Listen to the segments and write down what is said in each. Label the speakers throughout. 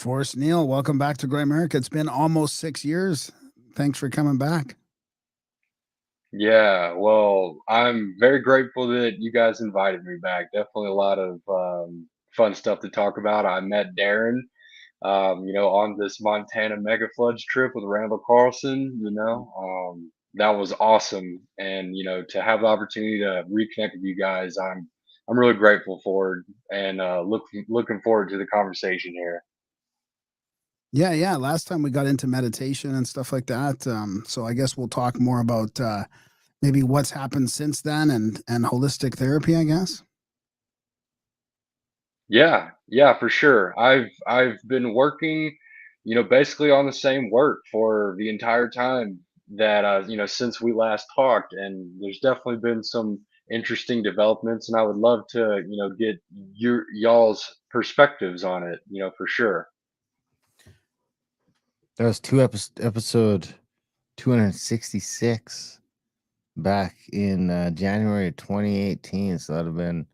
Speaker 1: Forrest Neal, welcome back to Grimerica. It's been almost 6 years. Thanks for coming back.
Speaker 2: Yeah, well, I'm very grateful that you guys invited me back. Definitely a lot of fun stuff to talk about. I met Darren, on this Montana mega floods trip with Randall Carlson. That was awesome, and to have the opportunity to reconnect with you guys, I'm really grateful for it, and looking forward to the conversation here.
Speaker 1: Yeah, yeah. Last time we got into meditation and stuff like that. So I guess we'll talk more about maybe what's happened since then and holistic therapy, I guess.
Speaker 2: Yeah, yeah, for sure. I've been working, basically on the same work for the entire time that since we last talked, and there's definitely been some interesting developments, and I would love to, get y'all's perspectives on it, for sure.
Speaker 3: That was episode 266 back in January of 2018. So that'd have been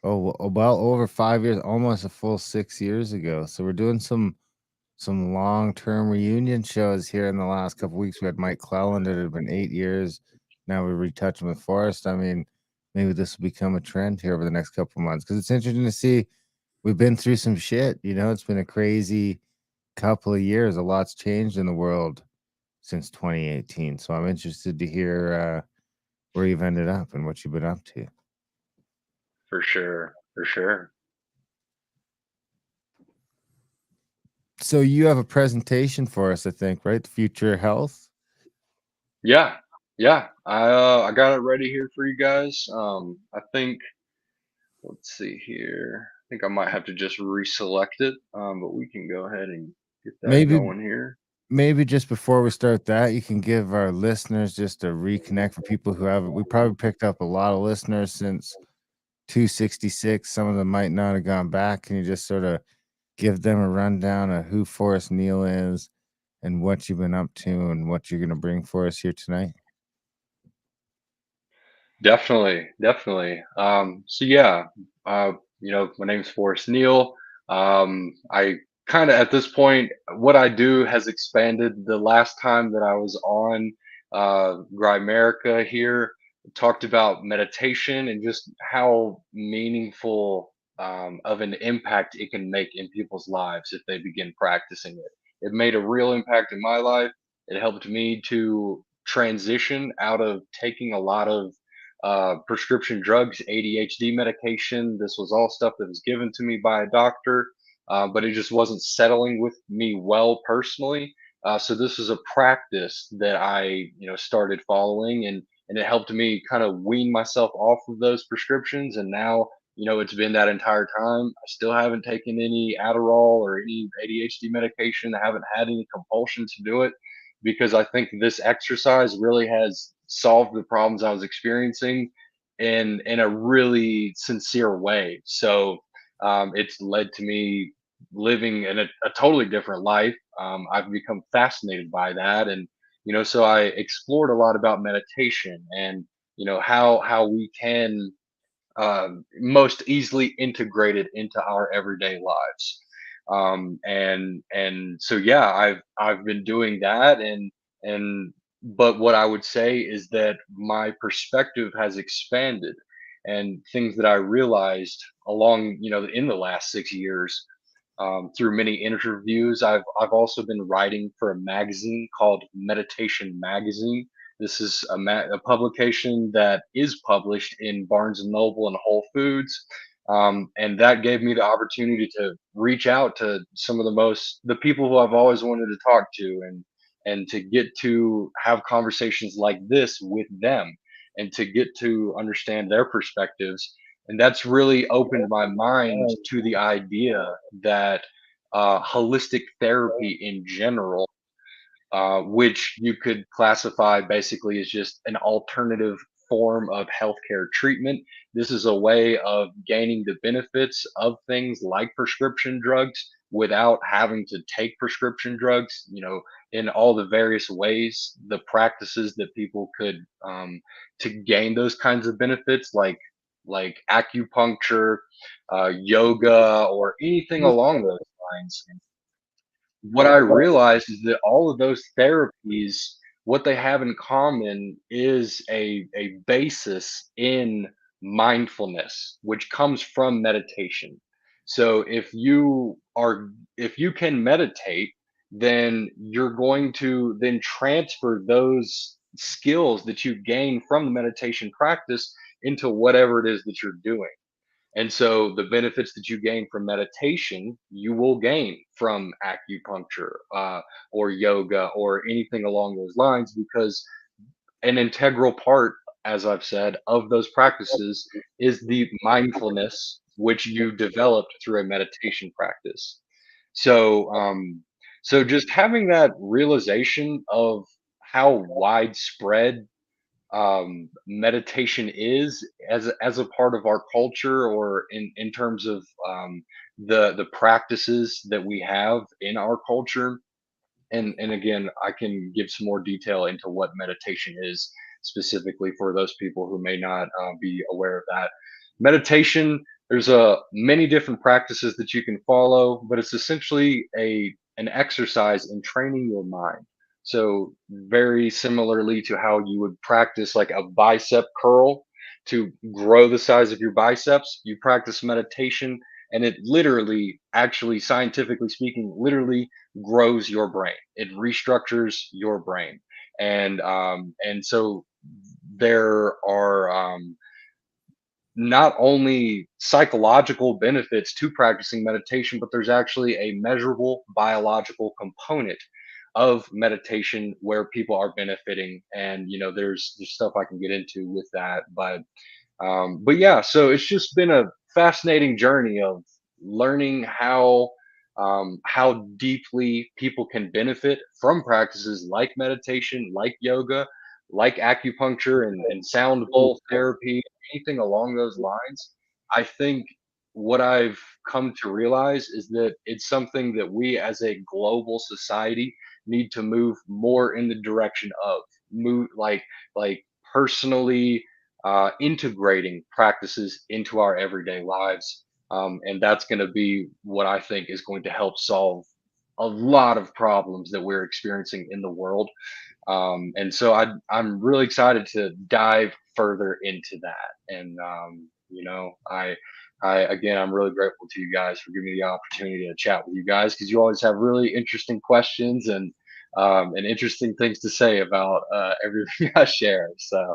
Speaker 3: about over 5 years, almost a full 6 years ago. So we're doing some long term reunion shows here in the last couple weeks. We had Mike Cleland. It had been 8 years. Now we're retouching with Forrest. I mean, maybe this will become a trend here over the next couple of months because it's interesting to see. We've been through some shit. It's been a crazy couple of years. A lot's changed in the world since 2018. So I'm interested to hear where you've ended up and what you've been up to.
Speaker 2: For sure, for sure.
Speaker 3: So you have a presentation for us, I think, right? Future Health.
Speaker 2: Yeah, yeah. I got it ready here for you guys. I think let's see here. I think I might have to just reselect it, but we can go ahead and get that
Speaker 3: Maybe
Speaker 2: going here.
Speaker 3: maybe just before we start that, you can give our listeners just a reconnect for people who haven't. We probably picked up a lot of listeners since 266. Some of them might not have gone back. Can you just sort of give them a rundown of who Forrest Neal is and what you've been up to and what you're going to bring for us here tonight?
Speaker 2: Definitely, definitely. So yeah, my name's Forrest Neal. I kind of at this point, what I do has expanded. The last time that I was on Grimerica here, talked about meditation and just how meaningful of an impact it can make in people's lives if they begin practicing it. It made a real impact in my life. It helped me to transition out of taking a lot of prescription drugs, ADHD medication. This was all stuff that was given to me by a doctor, but it just wasn't settling with me well personally. So this is a practice that I, started following, and it helped me kind of wean myself off of those prescriptions. And now, it's been that entire time. I still haven't taken any Adderall or any ADHD medication. I haven't had any compulsion to do it because I think this exercise really has solved the problems I was experiencing in a really sincere way. So it's led to me living in a totally different life. I've become fascinated by that, and so I explored a lot about meditation and how we can most easily integrate it into our everyday lives. And so yeah, I've been doing that, and but what I would say is that my perspective has expanded, and things that I realized along in the last 6 years, through many interviews. I've also been writing for a magazine called Meditation Magazine. This is a publication that is published in Barnes and Noble and Whole Foods, and that gave me the opportunity to reach out to some of the people who I've always wanted to talk to, and to get to have conversations like this with them, and to get to understand their perspectives. And that's really opened my mind to the idea that holistic therapy in general, which you could classify basically as just an alternative form of healthcare treatment. This is a way of gaining the benefits of things like prescription drugs without having to take prescription drugs, in all the various ways, the practices that people could, to gain those kinds of benefits, like acupuncture, yoga, or anything along those lines. what I realized is that all of those therapies, what they have in common is a basis in mindfulness, which comes from meditation. So if you can meditate, then you're going to then transfer those skills that you gain from the meditation practice into whatever it is that you're doing. And so the benefits that you gain from meditation, you will gain from acupuncture or yoga or anything along those lines, because an integral part, as I've said, of those practices is the mindfulness which you developed through a meditation practice. So, so just having that realization of how widespread meditation is as a part of our culture, or in terms of the practices that we have in our culture. And again, I can give some more detail into what meditation is specifically for those people who may not be aware of that. Meditation, there's a many different practices that you can follow, but it's essentially a an exercise in training your mind. So very similarly to how you would practice like a bicep curl to grow the size of your biceps, you practice meditation, and it literally, actually scientifically speaking, literally grows your brain. It restructures your brain. And so there are not only psychological benefits to practicing meditation, but there's actually a measurable biological component of meditation where people are benefiting. And there's stuff I can get into with that, but yeah, so it's just been a fascinating journey of learning how deeply people can benefit from practices like meditation, like yoga, like acupuncture and sound bowl therapy, anything along those lines. I think what I've come to realize is that it's something that we as a global society need to move more in the direction of move like personally integrating practices into our everyday lives. And that's going to be what I think is going to help solve a lot of problems that we're experiencing in the world. And so I'm really excited to dive further into that. And, again, I'm really grateful to you guys for giving me the opportunity to chat with you guys, because you always have really interesting questions and interesting things to say about everything I share. So,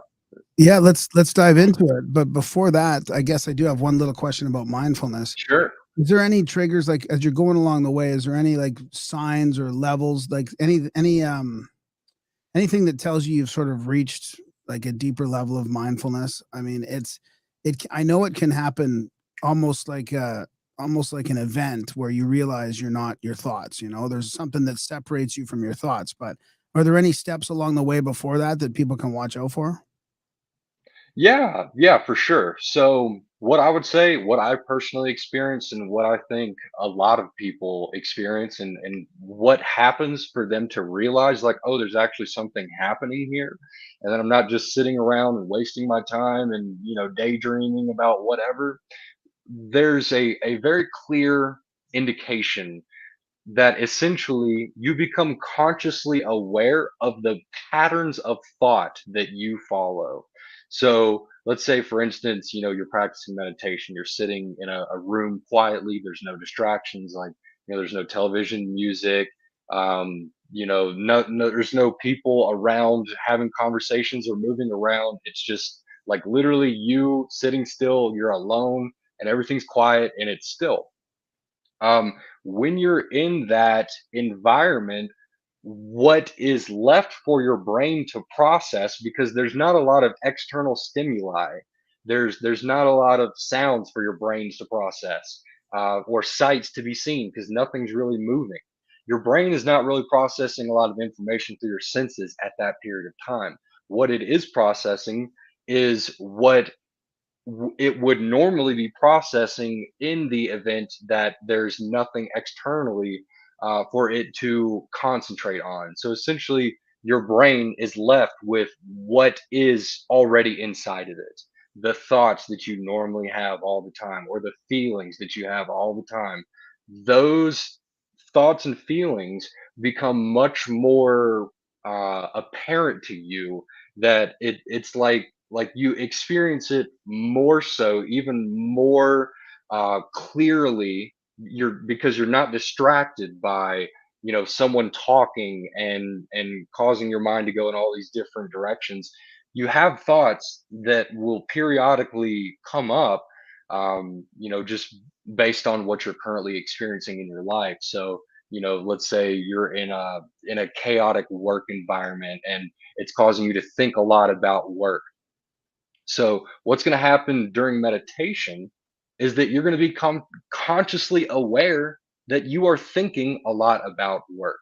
Speaker 1: Yeah, let's dive into it. But before that, I guess I do have one little question about mindfulness.
Speaker 2: sure.
Speaker 1: Is there any triggers, like as you're going along the way? Is there any like signs or levels, like anything that tells you you've sort of reached like a deeper level of mindfulness? I mean, I know it can happen almost like almost like an event where you realize you're not your thoughts. There's something that separates you from your thoughts. But are there any steps along the way before that that people can watch out for?
Speaker 2: Yeah, yeah, for sure. So, what I would say, what I personally experienced, and what I think a lot of people experience, and what happens for them to realize, like, oh, there's actually something happening here, and then I'm not just sitting around and wasting my time and daydreaming about whatever. There's a very clear indication that essentially you become consciously aware of the patterns of thought that you follow. So let's say, for instance, you're practicing meditation, you're sitting in a room quietly, there's no distractions, like, there's no television, music, no, there's no people around having conversations or moving around. It's just like literally you sitting still, you're alone, and everything's quiet and it's still. When you're in that environment, what is left for your brain to process, because there's not a lot of external stimuli, there's not a lot of sounds for your brains to process, or sights to be seen, because nothing's really moving. Your brain is not really processing a lot of information through your senses at that period of time. What it is processing is what it would normally be processing in the event that there's nothing externally for it to concentrate on. So essentially, your brain is left with what is already inside of it. The thoughts that you normally have all the time, or the feelings that you have all the time, those thoughts and feelings become much more apparent to you, that it's like you experience it more so, even more clearly, because you're not distracted by, someone talking and causing your mind to go in all these different directions. You have thoughts that will periodically come up, just based on what you're currently experiencing in your life. So, let's say you're in a chaotic work environment, and it's causing you to think a lot about work. So, what's going to happen during meditation is that you're going to become consciously aware that you are thinking a lot about work.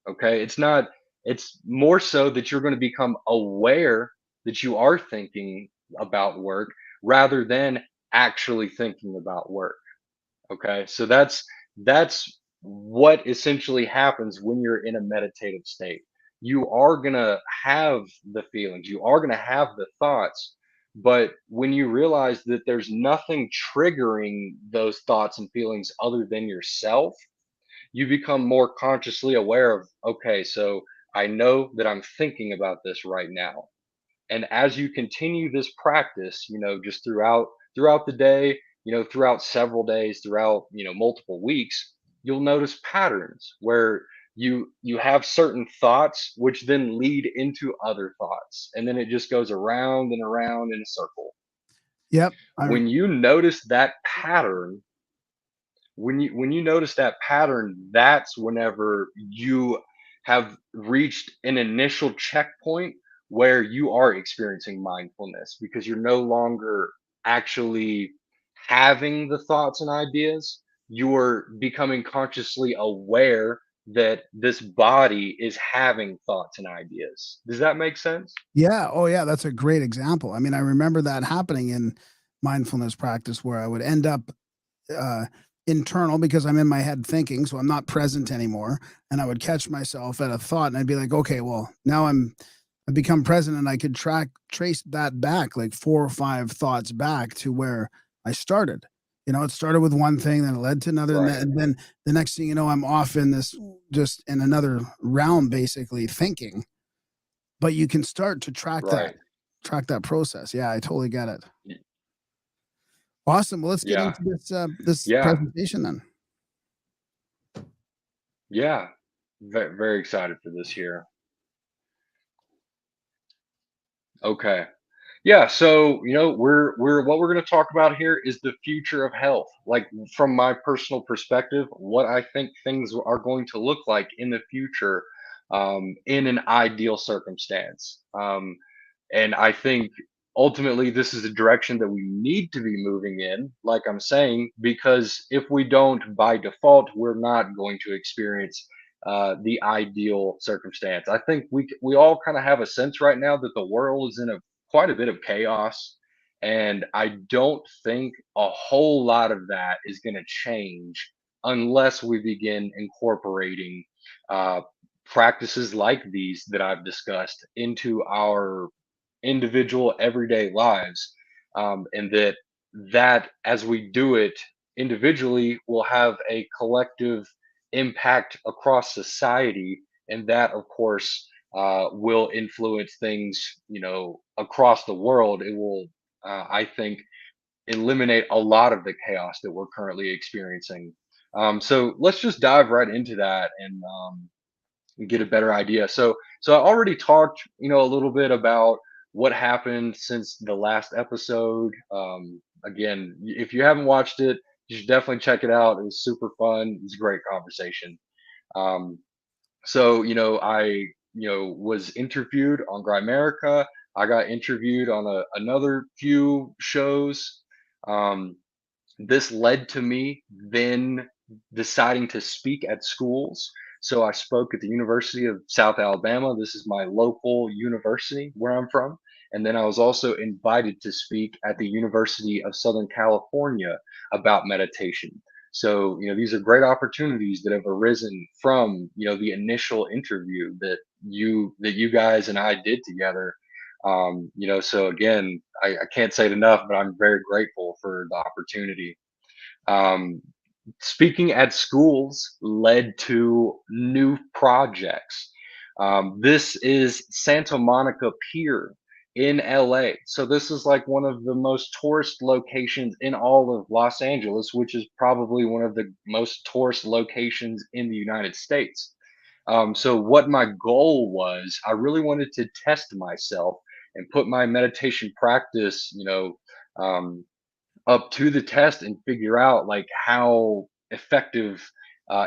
Speaker 2: Okay? It's more so that you're going to become aware that you are thinking about work, rather than actually thinking about work. Okay, so that's what essentially happens when you're in a meditative state. You are gonna have the feelings, you are gonna have the thoughts, but when you realize that there's nothing triggering those thoughts and feelings other than yourself, you become more consciously aware of, okay, so I know that I'm thinking about this right now. And as you continue this practice, just throughout the day, throughout several days, throughout, multiple weeks, you'll notice patterns where you have certain thoughts which then lead into other thoughts, and then it just goes around and around in a circle.
Speaker 1: Yep.
Speaker 2: When you notice that pattern, when you notice that pattern, that's whenever you have reached an initial checkpoint where you are experiencing mindfulness, because you're no longer actually having the thoughts and ideas. You're becoming consciously aware that this body is having thoughts and ideas. Does that make sense?
Speaker 1: Yeah. Oh, yeah. That's a great example. I mean, I remember that happening in mindfulness practice where I would end up uh, internal because I'm in my head thinking, so I'm not present anymore. And I would catch myself at a thought, and I'd be like, okay, well, now I become present, and I could trace that back like 4 or 5 thoughts back to where I started. It started with one thing, then it led to another, and
Speaker 2: Right.
Speaker 1: then the next thing you know, I'm off in this just in another realm, basically thinking. But you can start to
Speaker 2: Right.
Speaker 1: track that process. Yeah, I totally get it.
Speaker 2: Y-
Speaker 1: Awesome. Well, let's get
Speaker 2: Yeah.
Speaker 1: into this
Speaker 2: Yeah.
Speaker 1: presentation then.
Speaker 2: Yeah. Very excited for this here. Okay. Yeah, so we're what we're going to talk about here is the future of health. Like, from my personal perspective, what I think things are going to look like in the future, in an ideal circumstance. And I think ultimately this is a direction that we need to be moving in, like I'm saying, because if we don't, by default, we're not going to experience the ideal circumstance. I think we all kind of have a sense right now that the world is in a quite a bit of chaos, and I don't think a whole lot of that is going to change unless we begin incorporating uh, practices like these that I've discussed into our individual everyday lives, and that as we do it individually will have a collective impact across society, and that, of course, will influence things, across the world. It will, I think, eliminate a lot of the chaos that we're currently experiencing. So let's just dive right into that, and get a better idea. So I already talked, a little bit about what happened since the last episode. Again, if you haven't watched it, you should definitely check it out. It was super fun. It was a great conversation. Um, so, I, was interviewed on Grimerica. I got interviewed on another few shows. Um, this led to me then deciding to speak at schools. So I spoke at the University of South Alabama. This is my local university where I'm from. And then I was also invited to speak at the University of Southern California about meditation. So, these are great opportunities that have arisen from, the initial interview that you guys and I did together. So again, I can't say it enough, but I'm very grateful for the opportunity. Um, speaking at schools led to new projects. This is Santa Monica Pier in LA. So this is like one of the most tourist locations in all of Los Angeles, which is probably one of the most tourist locations in the United States. So what my goal was, I really wanted to test myself and put my meditation practice, um, up to the test and figure out like how effective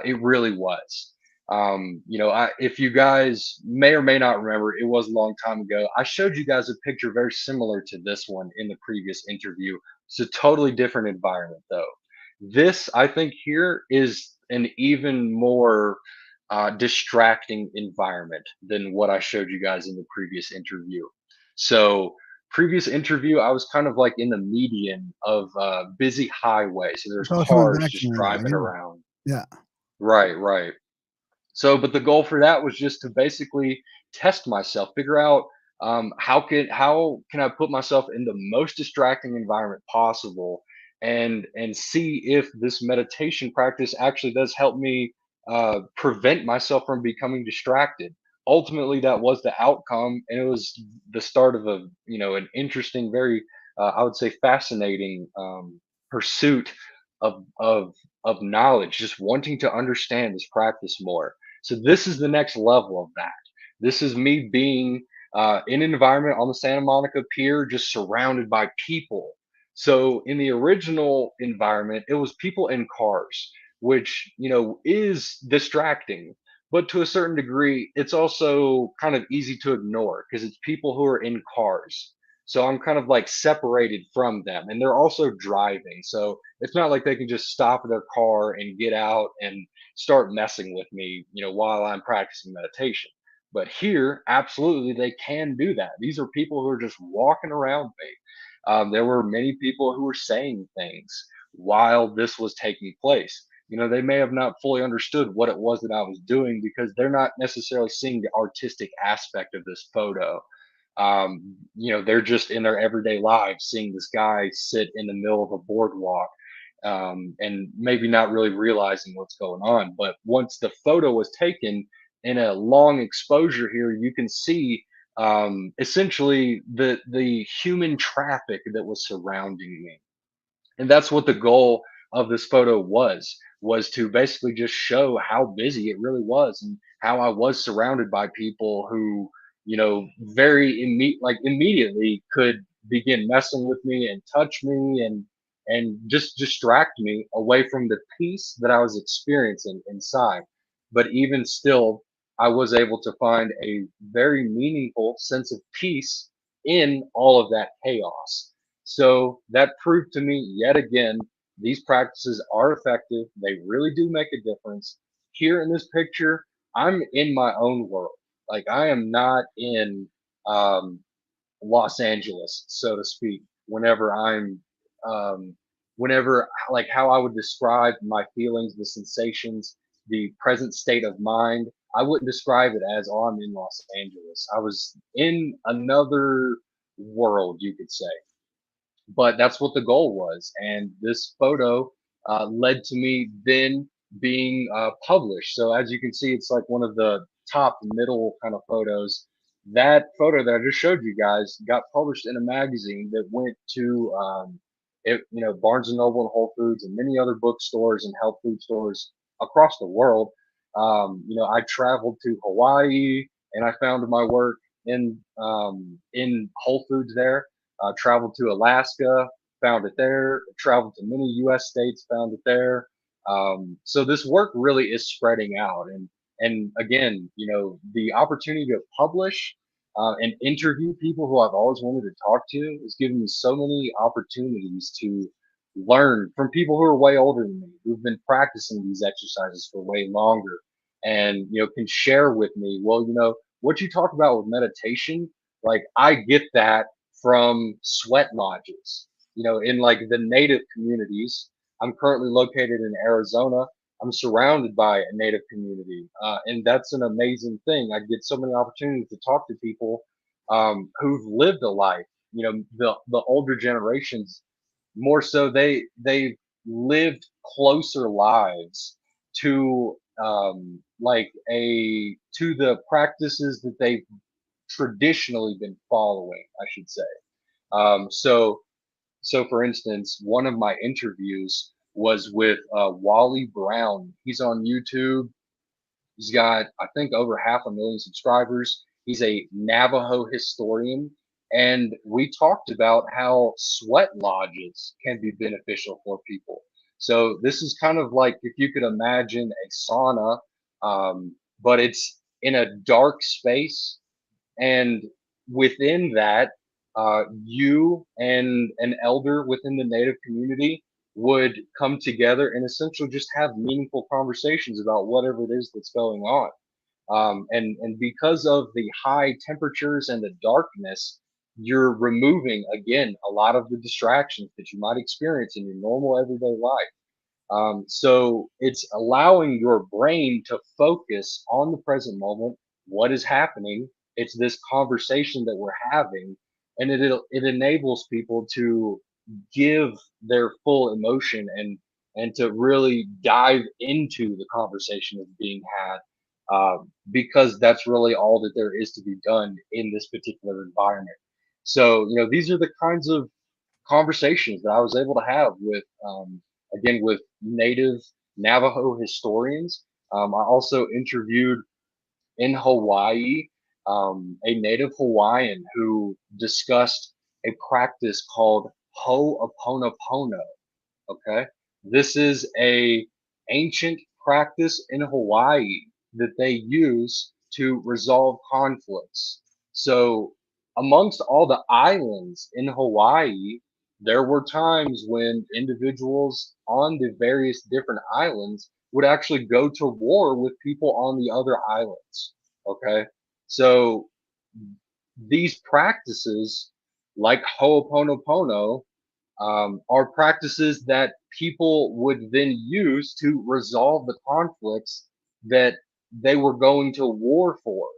Speaker 2: it really was. If you guys may or may not remember, it was a long time ago. I showed you guys a picture very similar to this one in the previous interview. It's a totally different environment, though. This, I think, here is an even more distracting environment than what I showed you guys in the previous interview. So, previous interview, I was kind of like in the median of busy highway. So there's
Speaker 1: It's all coming
Speaker 2: cars
Speaker 1: back to
Speaker 2: just
Speaker 1: me now.
Speaker 2: driving around.
Speaker 1: Yeah.
Speaker 2: Right, right. So, but the goal for that was just to basically test myself, figure out how can I put myself in the most distracting environment possible, and see if this meditation practice actually does help me prevent myself from becoming distracted. Ultimately, that was the outcome, and it was the start of an interesting, very I would say fascinating pursuit of knowledge, just wanting to understand this practice more. So this is the next level of that. This is me being in an environment on the Santa Monica Pier, just surrounded by people. So in the original environment, it was people in cars, which is distracting. But to a certain degree, it's also kind of easy to ignore because it's people who are in cars. So I'm kind of like separated from them, and they're also driving. So it's not like they can just stop their car and get out and start messing with me, while I'm practicing meditation. But here, absolutely, they can do that. These are people who are just walking around me. There were many people who were saying things while this was taking place. They may have not fully understood what it was that I was doing because they're not necessarily seeing the artistic aspect of this photo. They're just in their everyday lives seeing this guy sit in the middle of a boardwalk, and maybe not really realizing what's going on. But once the photo was taken in a long exposure here, you can see essentially the human traffic that was surrounding me, and that's what the goal of this photo was to basically just show how busy it really was and how I was surrounded by people who like immediately could begin messing with me and touch me and just distract me away from the peace that I was experiencing inside. But even still, I was able to find a very meaningful sense of peace in all of that chaos. So that proved to me yet again, these practices are effective. They really do make a difference. Here in this picture, I'm in my own world. Like I am not in um, Los Angeles, so to speak. Um, whenever like how I would describe my feelings, the sensations, the present state of mind, I wouldn't describe it as, oh, I'm in Los Angeles. I was in another world, you could say, but that's what the goal was. And this photo led to me then being published. So as you can see, it's like one of the top middle kind of photos. That photo that I just showed you guys got published in a magazine that went to Barnes and Noble and Whole Foods and many other bookstores and health food stores across the world. I traveled to Hawaii and I found my work in Whole Foods there. Traveled to Alaska, found it there. Traveled to many U.S. states, found it there. So this work really is spreading out, and again, the opportunity to publish and interview people who I've always wanted to talk to has given me so many opportunities to learn from people who are way older than me, who've been practicing these exercises for way longer, and can share with me, well, what you talk about with meditation, like I get that from sweat lodges. In like the native communities, I'm currently located in Arizona. I'm surrounded by a native community, and that's an amazing thing. I get so many opportunities to talk to people who've lived a life. The older generations, more so, they've lived closer lives to to the practices that they've traditionally been following, I should say. So for instance, one of my interviews was with Wally Brown. He's on YouTube. He's got, I think, over 500,000 subscribers. He's a Navajo historian. And we talked about how sweat lodges can be beneficial for people. So this is kind of like if you could imagine a sauna, but it's in a dark space, and within that, you and an elder within the Native community would come together and essentially just have meaningful conversations about whatever it is that's going on. And because of the high temperatures and the darkness, you're removing again a lot of the distractions that you might experience in your normal everyday life. So it's allowing your brain to focus on the present moment, what is happening. It's this conversation that we're having, and it enables people to give their full emotion and to really dive into the conversation that's being had, because that's really all that there is to be done in this particular environment. So, these are the kinds of conversations that I was able to have with, again, with native Navajo historians. I also interviewed in Hawaii a native Hawaiian who discussed a practice called Ho'oponopono. Okay. This is a ancient practice in Hawaii that they use to resolve conflicts. So amongst all the islands in Hawaii, there were times when individuals on the various different islands would actually go to war with people on the other islands. Okay. So these practices like Ho'oponopono are practices that people would then use to resolve the conflicts that they were going to war for.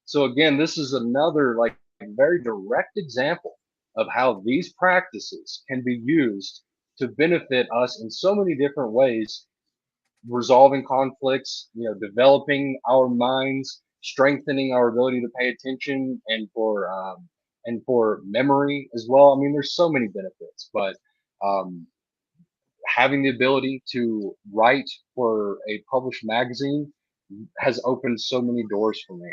Speaker 2: So again, this is another like very direct example of how these practices can be used to benefit us in so many different ways, resolving conflicts, developing our minds, strengthening our ability to pay attention, and for memory as well. I mean, there's so many benefits, but um, having the ability to write for a published magazine has opened so many doors for me.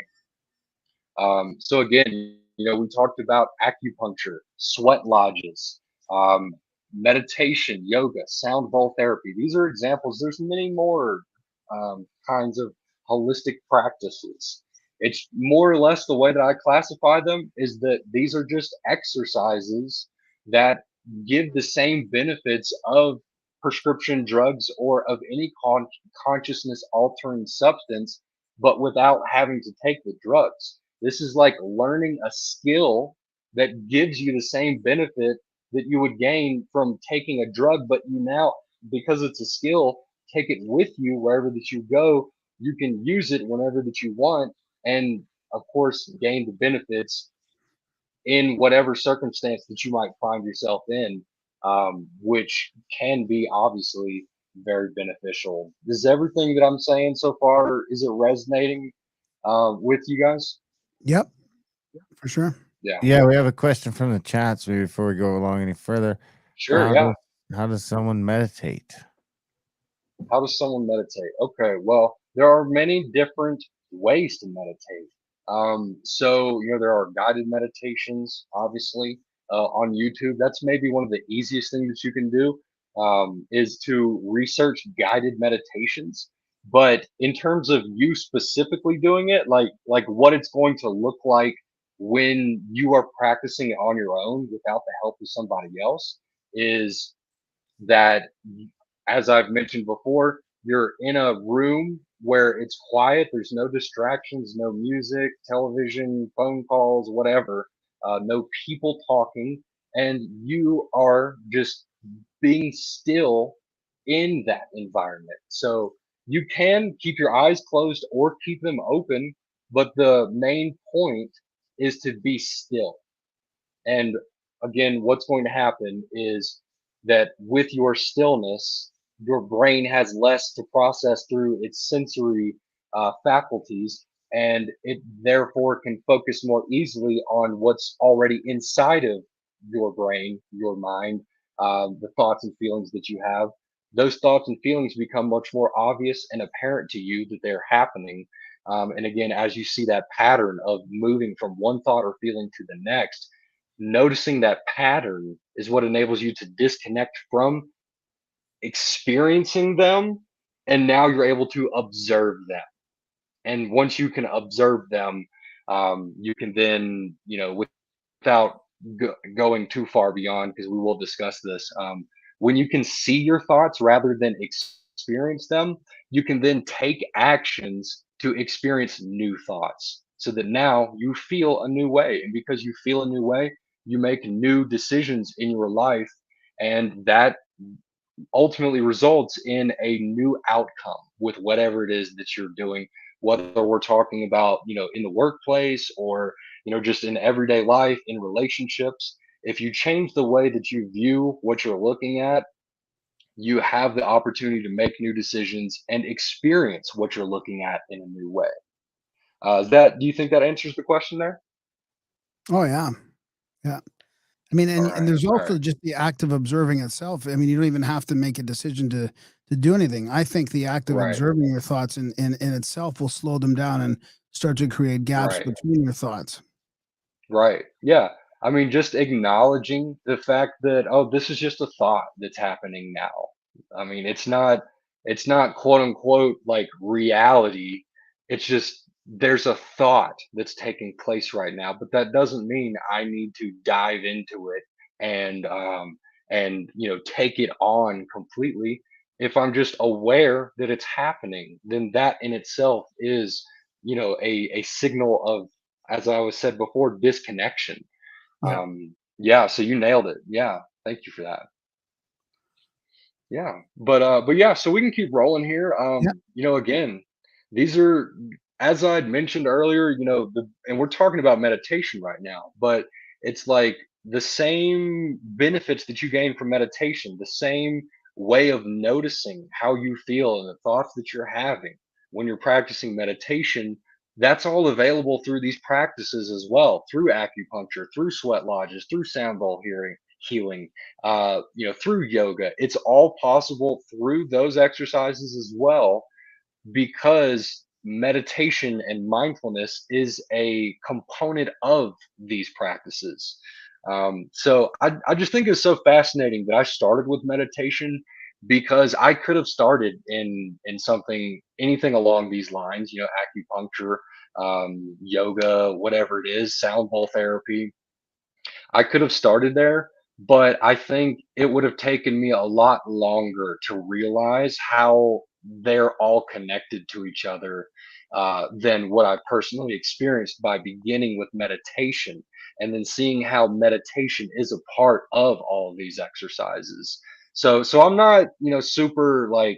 Speaker 2: So again, we talked about acupuncture, sweat lodges, um, meditation, yoga, sound bowl therapy. These are examples. There's many more kinds of holistic practices. It's more or less the way that I classify them is that these are just exercises that give the same benefits of prescription drugs or of any consciousness altering substance, but without having to take the drugs. This is like learning a skill that gives you the same benefit that you would gain from taking a drug, but you now, because it's a skill, take it with you wherever that you go. You can use it whenever that you want, and of course, gain the benefits in whatever circumstance that you might find yourself in, which can be obviously very beneficial. Is everything that I'm saying so far, is it resonating with you guys?
Speaker 1: Yep, for sure.
Speaker 2: Yeah,
Speaker 3: Yeah, we have a question from the chats before we go along any further.
Speaker 2: sure.
Speaker 3: How
Speaker 2: Yeah.
Speaker 3: how does someone meditate?
Speaker 2: How does someone meditate? Okay, well, there are many different ways to meditate. So, there are guided meditations, obviously, on YouTube. That's maybe one of the easiest things that you can do, is to research guided meditations. But in terms of you specifically doing it, like what it's going to look like when you are practicing it on your own without the help of somebody else, is that, as I've mentioned before, you're in a room where it's quiet. There's no distractions, no music, television, phone calls, whatever, no people talking. And you are just being still in that environment. So you can keep your eyes closed or keep them open, but the main point is to be still. And again, what's going to happen is that with your stillness, your brain has less to process through its sensory faculties, and it therefore can focus more easily on what's already inside of your brain, your mind, the thoughts and feelings that you have. Those thoughts and feelings become much more obvious and apparent to you that they're happening. And again, as you see that pattern of moving from one thought or feeling to the next, noticing that pattern is what enables you to disconnect from experiencing them. And now you're able to observe them. And once you can observe them, you can then, without going too far beyond, because we will discuss this, when you can see your thoughts rather than experience them, you can then take actions to experience new thoughts so that now you feel a new way. And because you feel a new way, you make new decisions in your life. And that ultimately results in a new outcome with whatever it is that you're doing, whether we're talking about, in the workplace or, just in everyday life, in relationships. If you change the way that you view what you're looking at, you have the opportunity to make new decisions and experience what you're looking at in a new way. Do you think that answers the question there?
Speaker 1: Oh, yeah. Yeah. I mean,
Speaker 2: All
Speaker 1: and
Speaker 2: right.
Speaker 1: there's
Speaker 2: All right.
Speaker 1: also just the act of observing itself. I mean, you don't even have to make a decision to do anything. I think the act of
Speaker 2: Right.
Speaker 1: observing your thoughts in itself will slow them down and start to create gaps
Speaker 2: Right.
Speaker 1: between your thoughts.
Speaker 2: Right. Yeah. I mean, just acknowledging the fact that, oh, this is just a thought that's happening now. I mean, it's not quote unquote like reality. It's just there's a thought that's taking place right now, but that doesn't mean I need to dive into it and take it on completely. If I'm just aware that it's happening, then that in itself is, a signal of, as I was said before, disconnection.
Speaker 1: Yeah.
Speaker 2: Yeah, so you nailed it. Yeah, thank you for that. Yeah, but yeah, so we can keep rolling here.
Speaker 1: Yeah.
Speaker 2: Again, these are, as I'd mentioned earlier, and we're talking about meditation right now, but it's like the same benefits that you gain from meditation, the same way of noticing how you feel and the thoughts that you're having when you're practicing meditation. That's all available through these practices as well, through acupuncture, through sweat lodges, through sound bowl healing, through yoga. It's all possible through those exercises as well, because meditation and mindfulness is a component of these practices. So I just think it's so fascinating that I started with meditation, because I could have started in something, anything along these lines, acupuncture, yoga, whatever it is, sound bowl therapy. I could have started there, but I think it would have taken me a lot longer to realize how they're all connected to each other, than what I personally experienced by beginning with meditation and then seeing how meditation is a part of all of these exercises. So I'm not, super like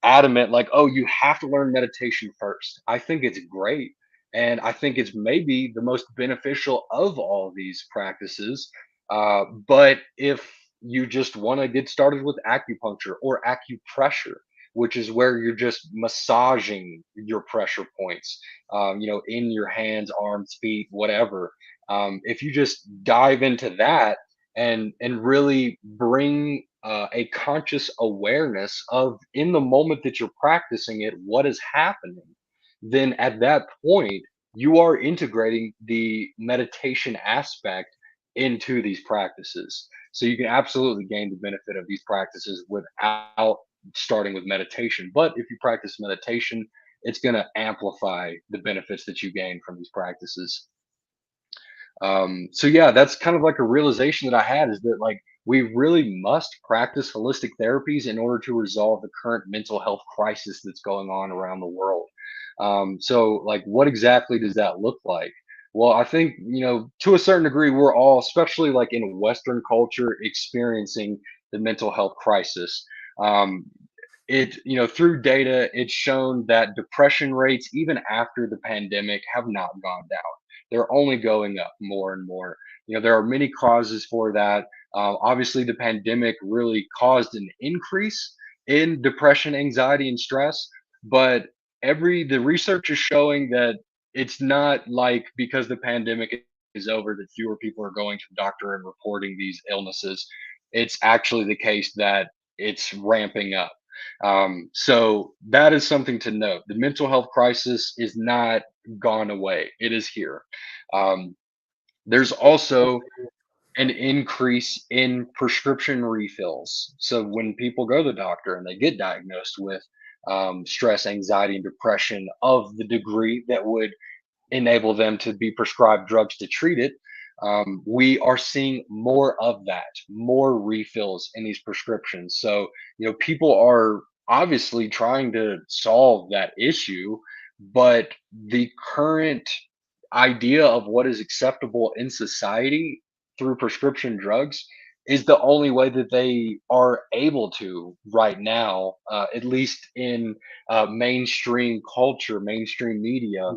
Speaker 2: adamant like, oh, you have to learn meditation first. I think it's great, and I think it's maybe the most beneficial of all these practices. But if you just want to get started with acupuncture or acupressure, which is where you're just massaging your pressure points, in your hands, arms, feet, whatever. If you just dive into that and really bring a conscious awareness of, in the moment that you're practicing it, what is happening, then at that point you are integrating the meditation aspect into these practices. So you can absolutely gain the benefit of these practices without starting with meditation. But if you practice meditation, it's going to amplify the benefits that you gain from these practices. So yeah, that's kind of like a realization that I had, is that like we really must practice holistic therapies in order to resolve the current mental health crisis that's going on around the world. So like, what exactly does that look like? Well, I think, to a certain degree, we're all, especially like in Western culture, experiencing the mental health crisis. Um, through data, it's shown that depression rates, even after the pandemic, have not gone down. They're only going up more and more. There are many causes for that. Obviously, the pandemic really caused an increase, in depression, anxiety, and stress. But the research is showing that it's not like because the pandemic is over that fewer people are going to the doctor and reporting these illnesses. It's actually the case that it's ramping up. So that is something to note. The mental health crisis is not gone away. It is here. Um, there's also an increase in prescription refills. So when people go to the doctor and they get diagnosed with stress, anxiety, and depression of the degree that would enable them to be prescribed drugs to treat it, we are seeing more of that, more refills in these prescriptions. So, people are obviously trying to solve that issue, but the current idea of what is acceptable in society through prescription drugs is the only way that they are able to right now, at least in mainstream culture, mainstream media.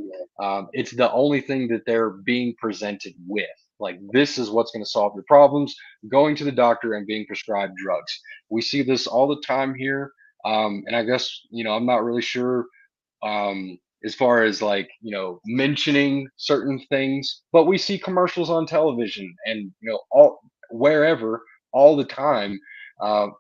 Speaker 2: It's the only thing that they're being presented with. Like, this is what's going to solve your problems, going to the doctor and being prescribed drugs. We see this all the time here. And I guess, I'm not really sure as far as like mentioning certain things, but we see commercials on television and all wherever all the time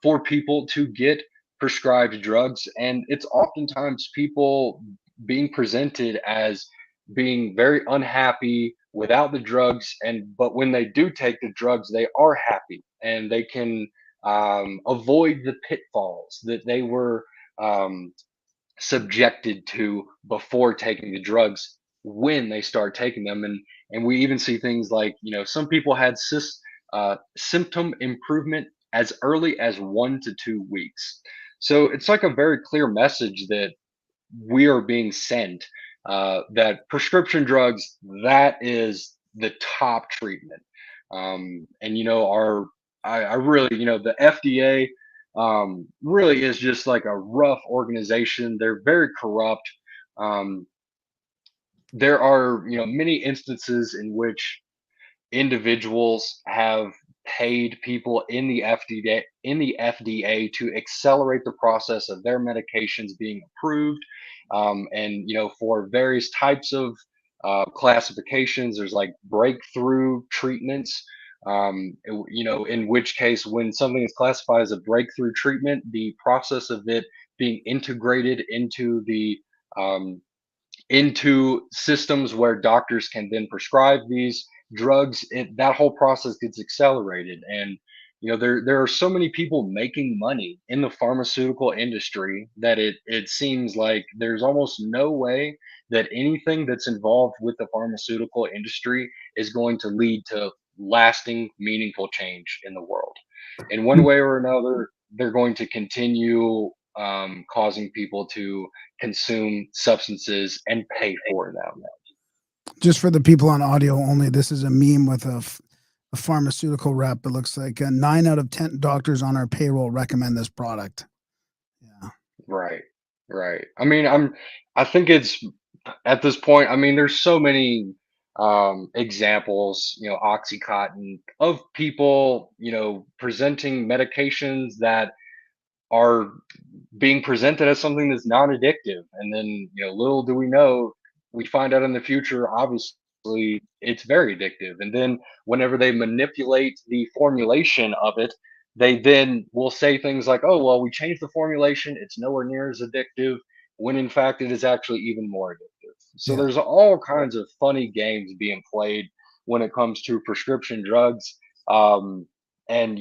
Speaker 2: for people to get prescribed drugs, and it's oftentimes people being presented as being very unhappy without the drugs, and but when they do take the drugs they are happy and they can avoid the pitfalls that they were um, subjected to before taking the drugs when they start taking them. And we even see things like some people had symptom improvement as early as 1 to 2 weeks. So it's like a very clear message that we are being sent, that prescription drugs, that is the top treatment. And our I really, the FDA really is just like a rough organization. They're very corrupt. Um, there are many instances in which individuals have paid people in the FDA to accelerate the process of their medications being approved, and for various types of classifications. There's like breakthrough treatments. In which case, when something is classified as a breakthrough treatment, the process of it being integrated um, into systems where doctors can then prescribe these drugs, that whole process gets accelerated. And there are so many people making money in the pharmaceutical industry that it seems like there's almost no way that anything that's involved with the pharmaceutical industry is going to lead to lasting meaningful change in the world. In one way or another, they're going to continue causing people to consume substances and pay for them.
Speaker 1: Just for the people on audio only, this is a meme with a pharmaceutical rep. It looks like 9 out of 10 doctors on our payroll recommend this product. Yeah.
Speaker 2: Right. Right. I think it's at this point, there's so many examples, Oxycontin, of people, presenting medications that are being presented as something that's non-addictive, and then little do we know, we find out in the future obviously it's very addictive. And then whenever they manipulate the formulation of it, they then will say things like, oh well, we changed the formulation, it's nowhere near as addictive, when in fact it is actually even more addictive. So
Speaker 1: Yeah.
Speaker 2: there's all kinds of funny games being played when it comes to prescription drugs. And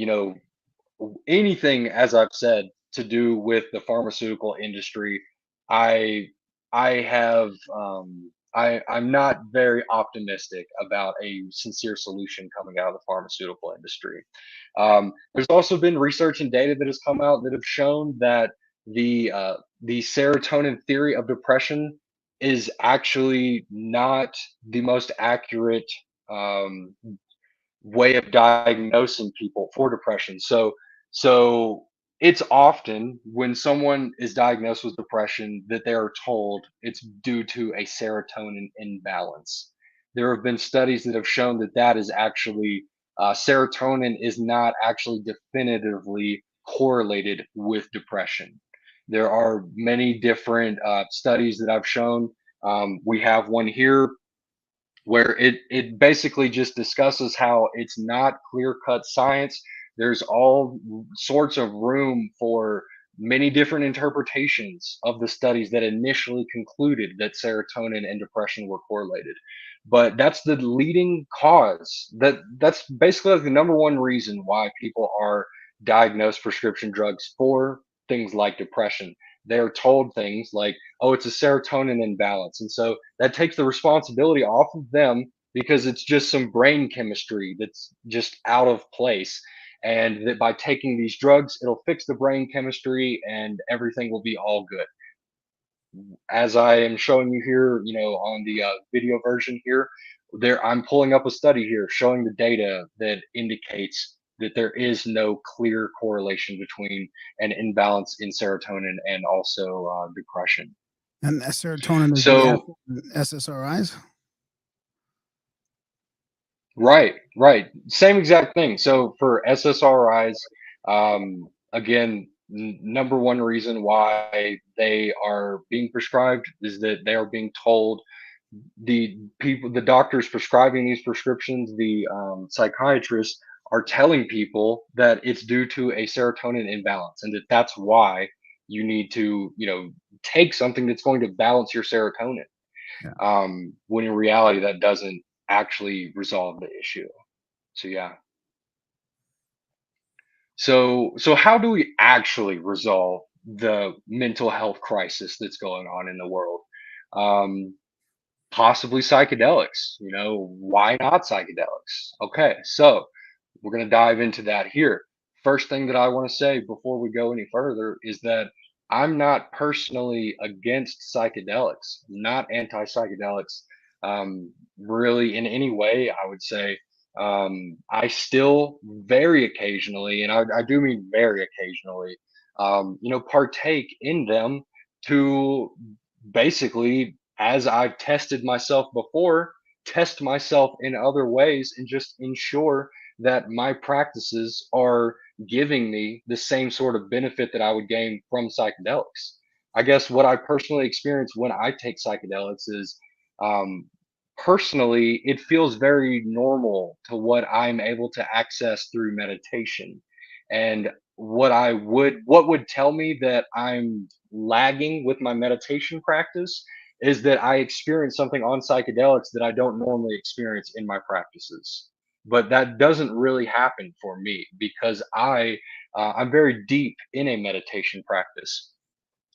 Speaker 2: anything, as I've said, to do with the pharmaceutical industry, I I have I'm not very optimistic about a sincere solution coming out of the pharmaceutical industry. There's also been research and data that has come out that have shown that the serotonin theory of depression is actually not the most accurate um, way of diagnosing people for depression. So it's often when someone is diagnosed with depression that they are told it's due to a serotonin imbalance. There have been studies that have shown that that is actually serotonin is not actually definitively correlated with depression. There are many different studies that I've shown. We have one here where it basically just discusses how it's not clear cut science. There's all sorts of room for many different interpretations of the studies that initially concluded that serotonin and depression were correlated. But that's the leading cause. That's basically like the number one reason why people are diagnosed prescription drugs for things like depression. They're told things like, oh, it's a serotonin imbalance. And so that takes the responsibility off of them because it's just some brain chemistry that's just out of place. And that by taking these drugs, it'll fix the brain chemistry and everything will be all good. As I am showing you here, on the video version here, there I'm pulling up a study here showing the data that indicates that there is no clear correlation between an imbalance in serotonin and also depression.
Speaker 1: And serotonin is the
Speaker 2: So
Speaker 1: SSRIs.
Speaker 2: right, same exact thing. So for SSRIs, again, number one reason why they are being prescribed is that they are being told, the doctors prescribing these prescriptions, the psychiatrists are telling people that it's due to a serotonin imbalance, and that's why you need to, take something that's going to balance your serotonin.
Speaker 1: Yeah.
Speaker 2: When in reality, that doesn't actually resolve the issue. So yeah. So how do we actually resolve the mental health crisis that's going on in the world? Um, Possibly psychedelics. Why not psychedelics? Okay, so we're going to dive into that here. First thing that I want to say before we go any further is that I'm not personally against psychedelics, not anti psychedelics, really in any way, I would say. I still very occasionally, and I do mean very occasionally, partake in them to basically, as I've tested myself before, test myself in other ways and just ensure that my practices are giving me the same sort of benefit that I would gain from psychedelics. I guess what I personally experience when I take psychedelics is, um, personally, it feels very normal to what I'm able to access through meditation. And what would tell me that I'm lagging with my meditation practice is that I experience something on psychedelics that I don't normally experience in my practices. But that doesn't really happen for me because I'm very deep in a meditation practice.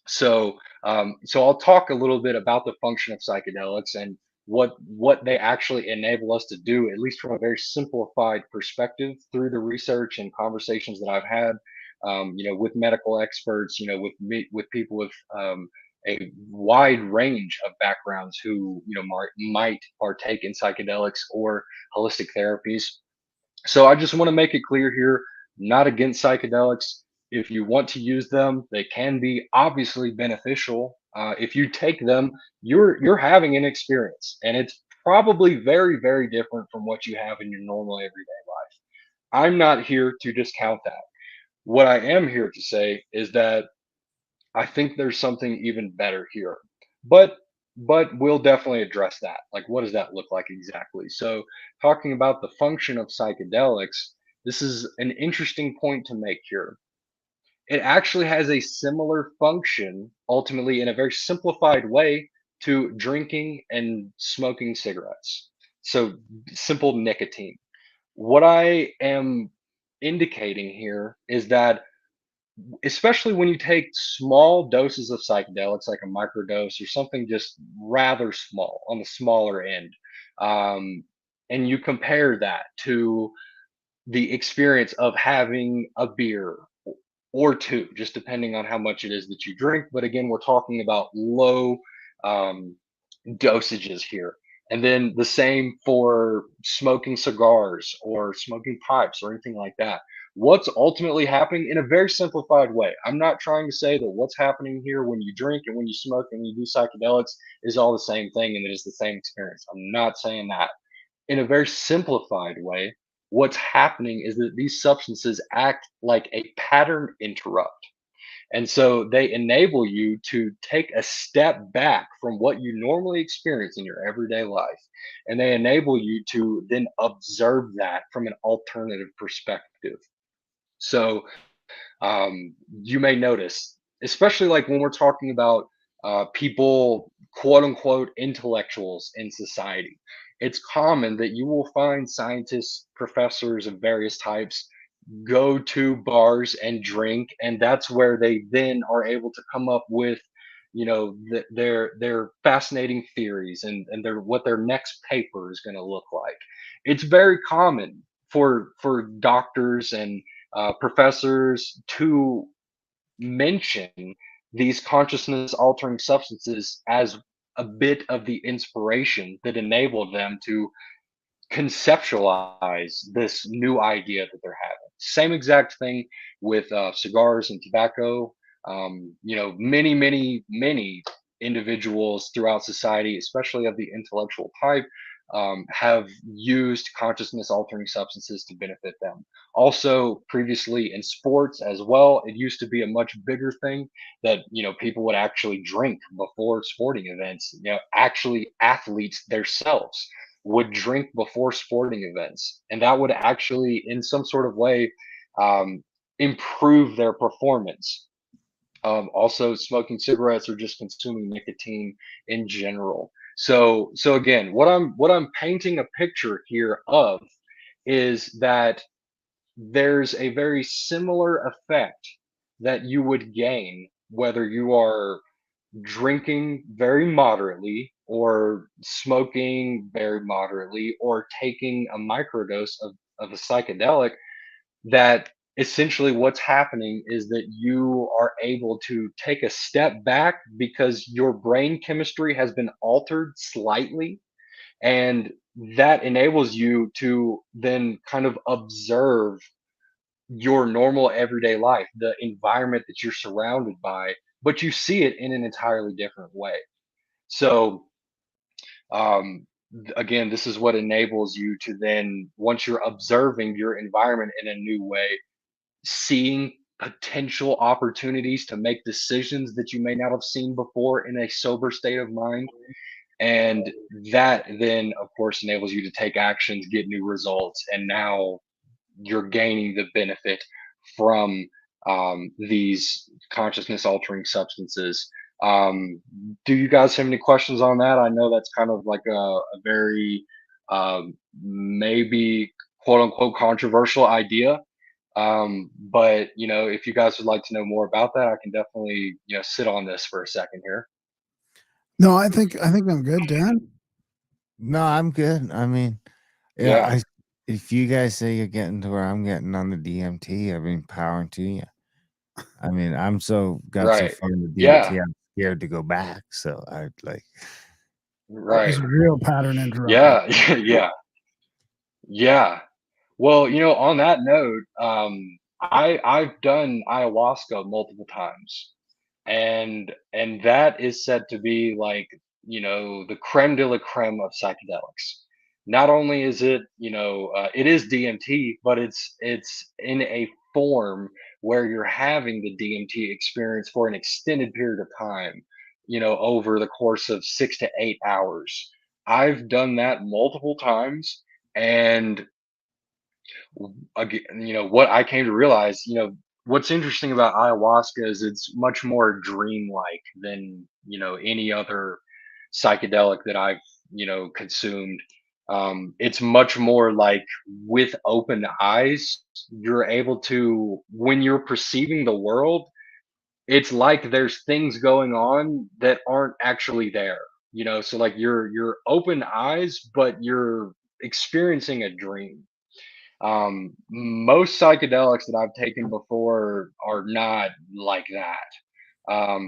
Speaker 2: So I'll talk a little bit about the function of psychedelics and what they actually enable us to do, at least from a very simplified perspective, through the research and conversations that I've had, with medical experts, with people with a wide range of backgrounds who might partake in psychedelics or holistic therapies. So I just want to make it clear here, not against psychedelics. If you want to use them, they can be obviously beneficial. If you take them, you're having an experience, and it's probably very, very different from what you have in your normal everyday life. I'm not here to discount that. What I am here to say is that I think there's something even better here. But we'll definitely address that. Like, what does that look like exactly? So talking about the function of psychedelics, this is an interesting point to make here. It actually has a similar function, ultimately in a very simplified way, to drinking and smoking cigarettes. So simple nicotine. What I am indicating here is that, especially when you take small doses of psychedelics, like a microdose or something just rather small, on the smaller end, um, and you compare that to the experience of having a beer or two, just depending on how much it is that you drink. But again, we're talking about low um, dosages here. And then the same for smoking cigars or smoking pipes or anything like that. What's ultimately happening in a very simplified way? I'm not trying to say that what's happening here when you drink and when you smoke and you do psychedelics is all the same thing and it is the same experience. I'm not saying that. In a very simplified way, what's happening is that these substances act like a pattern interrupt. And so they enable you to take a step back from what you normally experience in your everyday life. And they enable you to then observe that from an alternative perspective. So you may notice, especially like when we're talking about people, quote unquote, intellectuals in society, it's common that you will find scientists, professors of various types go to bars and drink, and that's where they then are able to come up with, their fascinating theories and their what their next paper is going to look like. It's very common for doctors and professors to mention these consciousness altering substances as a bit of the inspiration that enabled them to conceptualize this new idea that they're having. Same exact thing with cigars and tobacco. Many individuals throughout society, especially of the intellectual type, have used consciousness altering substances to benefit them. Also, previously in sports as well, it used to be a much bigger thing that people would actually drink before sporting events. Actually, athletes themselves would drink before sporting events, and that would actually, in some sort of way, um, improve their performance. Also, smoking cigarettes or just consuming nicotine in general. So again, what I'm painting a picture here of is that there's a very similar effect that you would gain whether you are drinking very moderately or smoking very moderately or taking a microdose of a psychedelic, that essentially what's happening is that you are able to take a step back because your brain chemistry has been altered slightly, and that enables you to then kind of observe your normal everyday life, the environment that you're surrounded by, but you see it in an entirely different way. So, again, this is what enables you to then, once you're observing your environment in a new way, seeing potential opportunities to make decisions that you may not have seen before in a sober state of mind. And that then, of course, enables you to take actions, get new results, and now you're gaining the benefit from these consciousness altering substances. Do you guys have any questions on that? I know that's kind of like a very maybe quote unquote controversial idea. But if you guys would like to know more about that, I can definitely sit on this for a second here.
Speaker 1: No, I think I'm good, Dan.
Speaker 3: No, I'm good. I mean, yeah,
Speaker 2: Yeah,
Speaker 3: if you guys say you're getting to where I'm getting on the DMT, I mean, power to you. I mean, I'm got so
Speaker 2: right.
Speaker 3: far in the
Speaker 2: Yeah,
Speaker 3: DMT, I'm scared to go back. So I like,
Speaker 2: right.
Speaker 1: It's real pattern interrupting.
Speaker 2: Yeah, yeah, yeah. Well, on that note, I've done ayahuasca multiple times, and that is said to be like the creme de la creme of psychedelics. Not only is it it is DMT, but it's in a form where you're having the DMT experience for an extended period of time, over the course of 6 to 8 hours. I've done that multiple times, and again, what I came to realize, what's interesting about ayahuasca is it's much more dreamlike than any other psychedelic that I've consumed. It's much more like with open eyes, you're able to, when you're perceiving the world, it's like there's things going on that aren't actually there. So like you're open eyes, but you're experiencing a dream. Most psychedelics that I've taken before are not like that.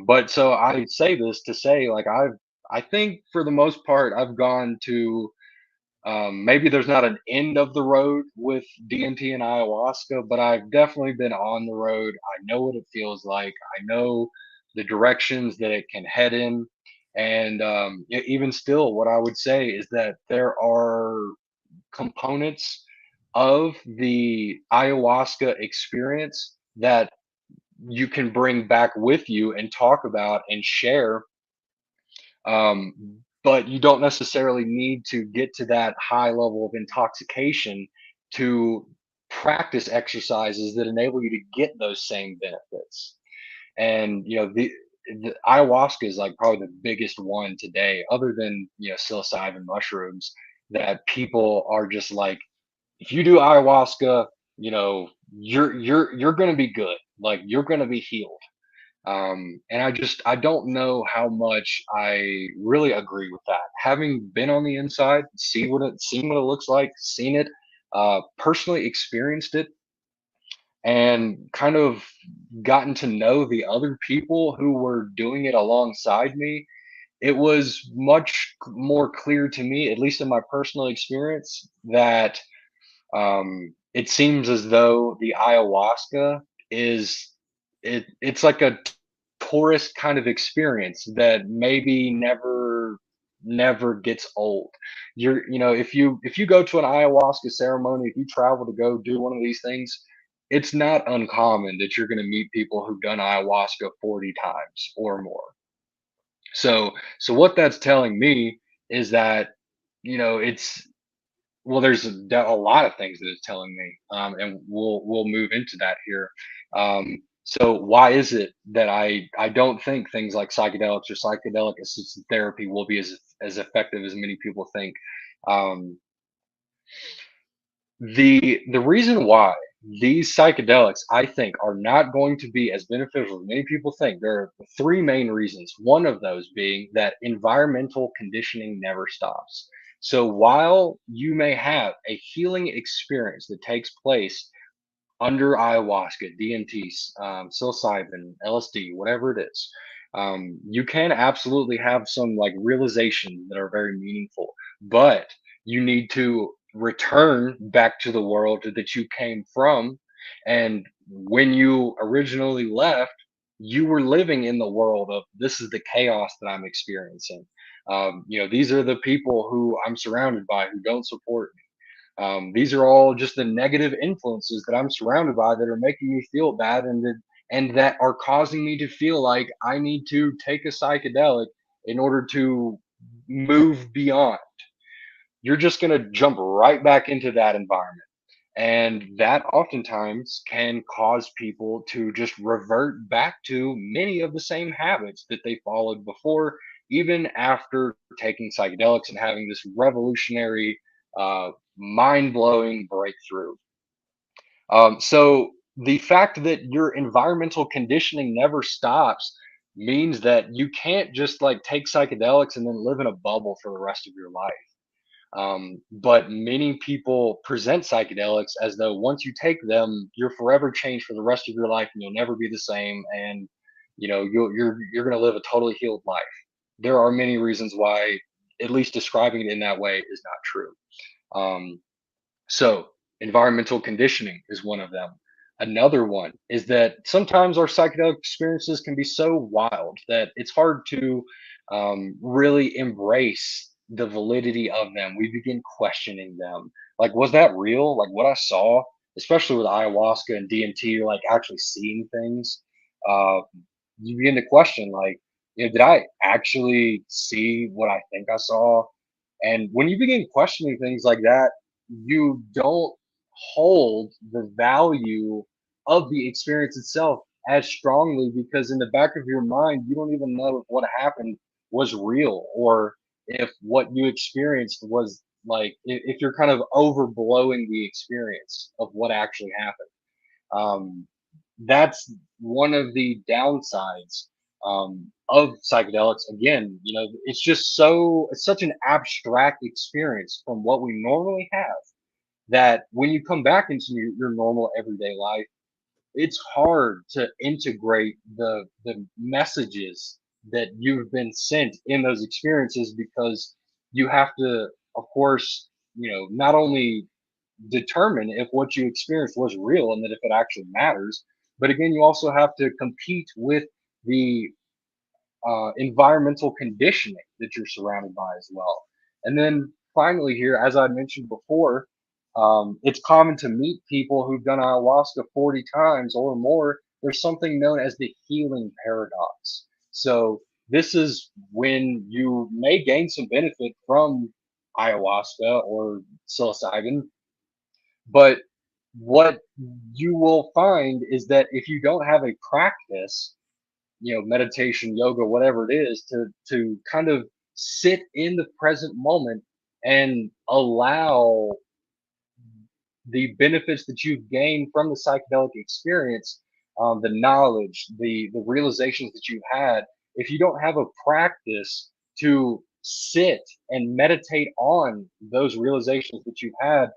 Speaker 2: But so I say this to say, like, I think for the most part, I've gone to, maybe there's not an end of the road with DMT and ayahuasca, but I've definitely been on the road. I know what it feels like. I know the directions that it can head in. And even still, what I would say is that there are components of the ayahuasca experience that you can bring back with you and talk about and share. But you don't necessarily need to get to that high level of intoxication to practice exercises that enable you to get those same benefits. And the ayahuasca is like probably the biggest one today, other than psilocybin mushrooms, that people are just like, if you do ayahuasca, you're gonna be good, like you're gonna be healed. And I don't know how much I really agree with that. Having been on the inside, seen what it looks like, seen it, personally experienced it, and kind of gotten to know the other people who were doing it alongside me, it was much more clear to me, at least in my personal experience, that it seems as though the ayahuasca is it's like a tourist kind of experience that maybe never gets old. If you go to an ayahuasca ceremony, if you travel to go do one of these things, it's not uncommon that you're going to meet people who've done ayahuasca 40 times or more. So what that's telling me is that it's well, there's a lot of things that it's telling me, and we'll move into that here. So why is it that I don't think things like psychedelics or psychedelic assisted therapy will be as effective as many people think? Um, the reason why these psychedelics, I think, are not going to be as beneficial as many people think, there are three main reasons. One of those being that environmental conditioning never stops. So while you may have a healing experience that takes place under ayahuasca, DMT, psilocybin, LSD, whatever it is, you can absolutely have some like realizations that are very meaningful, but you need to return back to the world that you came from. And when you originally left, you were living in the world of this is the chaos that I'm experiencing. These are the people who I'm surrounded by who don't support me. These are all just the negative influences that I'm surrounded by that are making me feel bad, and that are causing me to feel like I need to take a psychedelic in order to move beyond. You're just going to jump right back into that environment. And that oftentimes can cause people to just revert back to many of the same habits that they followed before, even after taking psychedelics and having this revolutionary, mind blowing breakthrough. So the fact that your environmental conditioning never stops means that you can't just like take psychedelics and then live in a bubble for the rest of your life. But many people present psychedelics as though once you take them, you're forever changed for the rest of your life, and you'll never be the same, and you're going to live a totally healed life. There are many reasons why, at least describing it in that way, is not true. Um, so, environmental conditioning is one of them. Another one is that sometimes our psychedelic experiences can be so wild that it's hard to really embrace the validity of them. We begin questioning them. Like, was that real? Like, what I saw, especially with ayahuasca and DMT, you're like actually seeing things. Uh, you begin to question, like, did I actually see what I think I saw? And when you begin questioning things like that, you don't hold the value of the experience itself as strongly, because in the back of your mind, you don't even know if what happened was real, or if what you experienced was like, if you're kind of overblowing the experience of what actually happened. Um, that's one of the downsides of psychedelics. Again, it's such an abstract experience from what we normally have, that when you come back into your normal everyday life, it's hard to integrate the messages that you've been sent in those experiences, because you have to, of course, not only determine if what you experienced was real and that if it actually matters, but again, you also have to compete with the environmental conditioning that you're surrounded by as well. And then finally, here, as I mentioned before, It's common to meet people who've done ayahuasca 40 times or more. There's something known as the healing paradox. So this is when you may gain some benefit from ayahuasca or psilocybin, but what you will find is that if you don't have a practice, meditation, yoga, whatever it is, to kind of sit in the present moment and allow the benefits that you've gained from the psychedelic experience, the knowledge, the realizations that you've had, if you don't have a practice to sit and meditate on those realizations that you've had,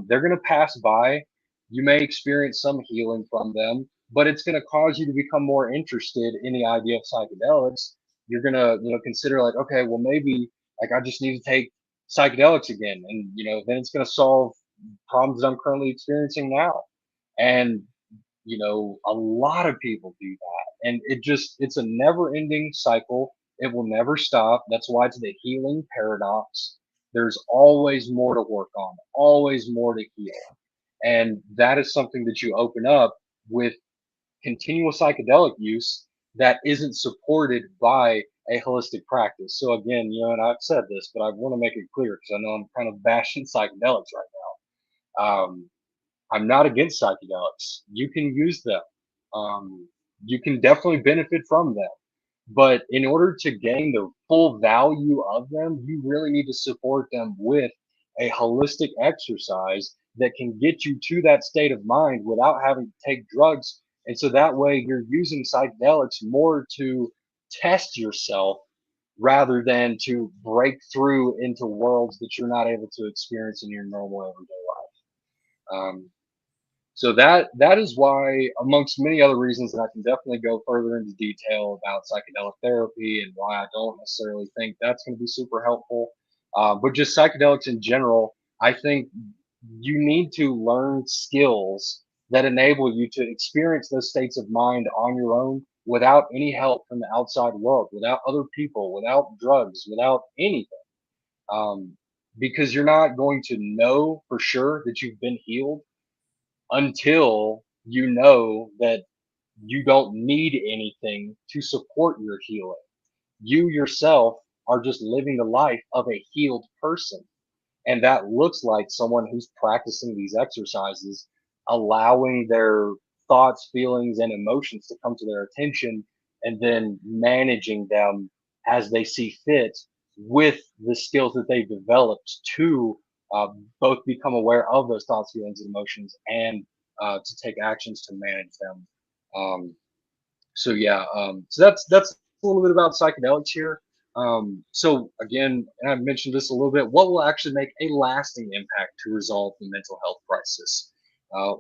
Speaker 2: they're going to pass by. You may experience some healing from them, but it's going to cause you to become more interested in the idea of psychedelics. You're going to, consider like, okay, well, maybe like I just need to take psychedelics again, and then it's going to solve problems that I'm currently experiencing now. And, a lot of people do that. And it's a never ending cycle. It will never stop. That's why it's the healing paradox. There's always more to work on, always more to heal. And that is something that you open up with continual psychedelic use that isn't supported by a holistic practice. So again, and I've said this, but I want to make it clear because I know I'm kind of bashing psychedelics right now. I'm not against psychedelics. You can use them. You can definitely benefit from them. But in order to gain the full value of them, you really need to support them with a holistic exercise that can get you to that state of mind without having to take drugs. And so that way you're using psychedelics more to test yourself rather than to break through into worlds that you're not able to experience in your normal everyday life. So that is why, amongst many other reasons, and I can definitely go further into detail about psychedelic therapy and why I don't necessarily think that's going to be super helpful. But just psychedelics in general, I think you need to learn skills that enable you to experience those states of mind on your own without any help from the outside world, without other people, without drugs, without anything. Um, because you're not going to know for sure that you've been healed until you know that you don't need anything to support your healing. You yourself are just living the life of a healed person. And that looks like someone who's practicing these exercises, allowing their thoughts, feelings, and emotions to come to their attention, and then managing them as they see fit with the skills that they've developed to uh, both become aware of those thoughts, feelings, and emotions and to take actions to manage them. Um, so that's a little bit about psychedelics here. So again, and I've mentioned this a little bit, what will actually make a lasting impact to resolve the mental health crisis?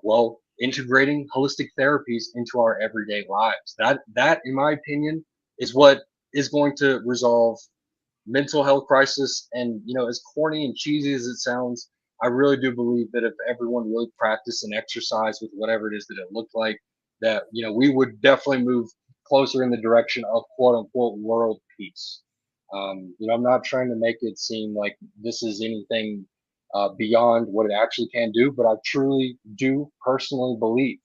Speaker 2: Well, integrating holistic therapies into our everyday lives. That, in my opinion, is what is going to resolve mental health crisis. And as corny and cheesy as it sounds, I really do believe that if everyone really practiced and exercised with whatever it is that it looked like, that we would definitely move closer in the direction of quote unquote world peace. I'm not trying to make it seem like this is anything beyond what it actually can do, but I truly do personally believe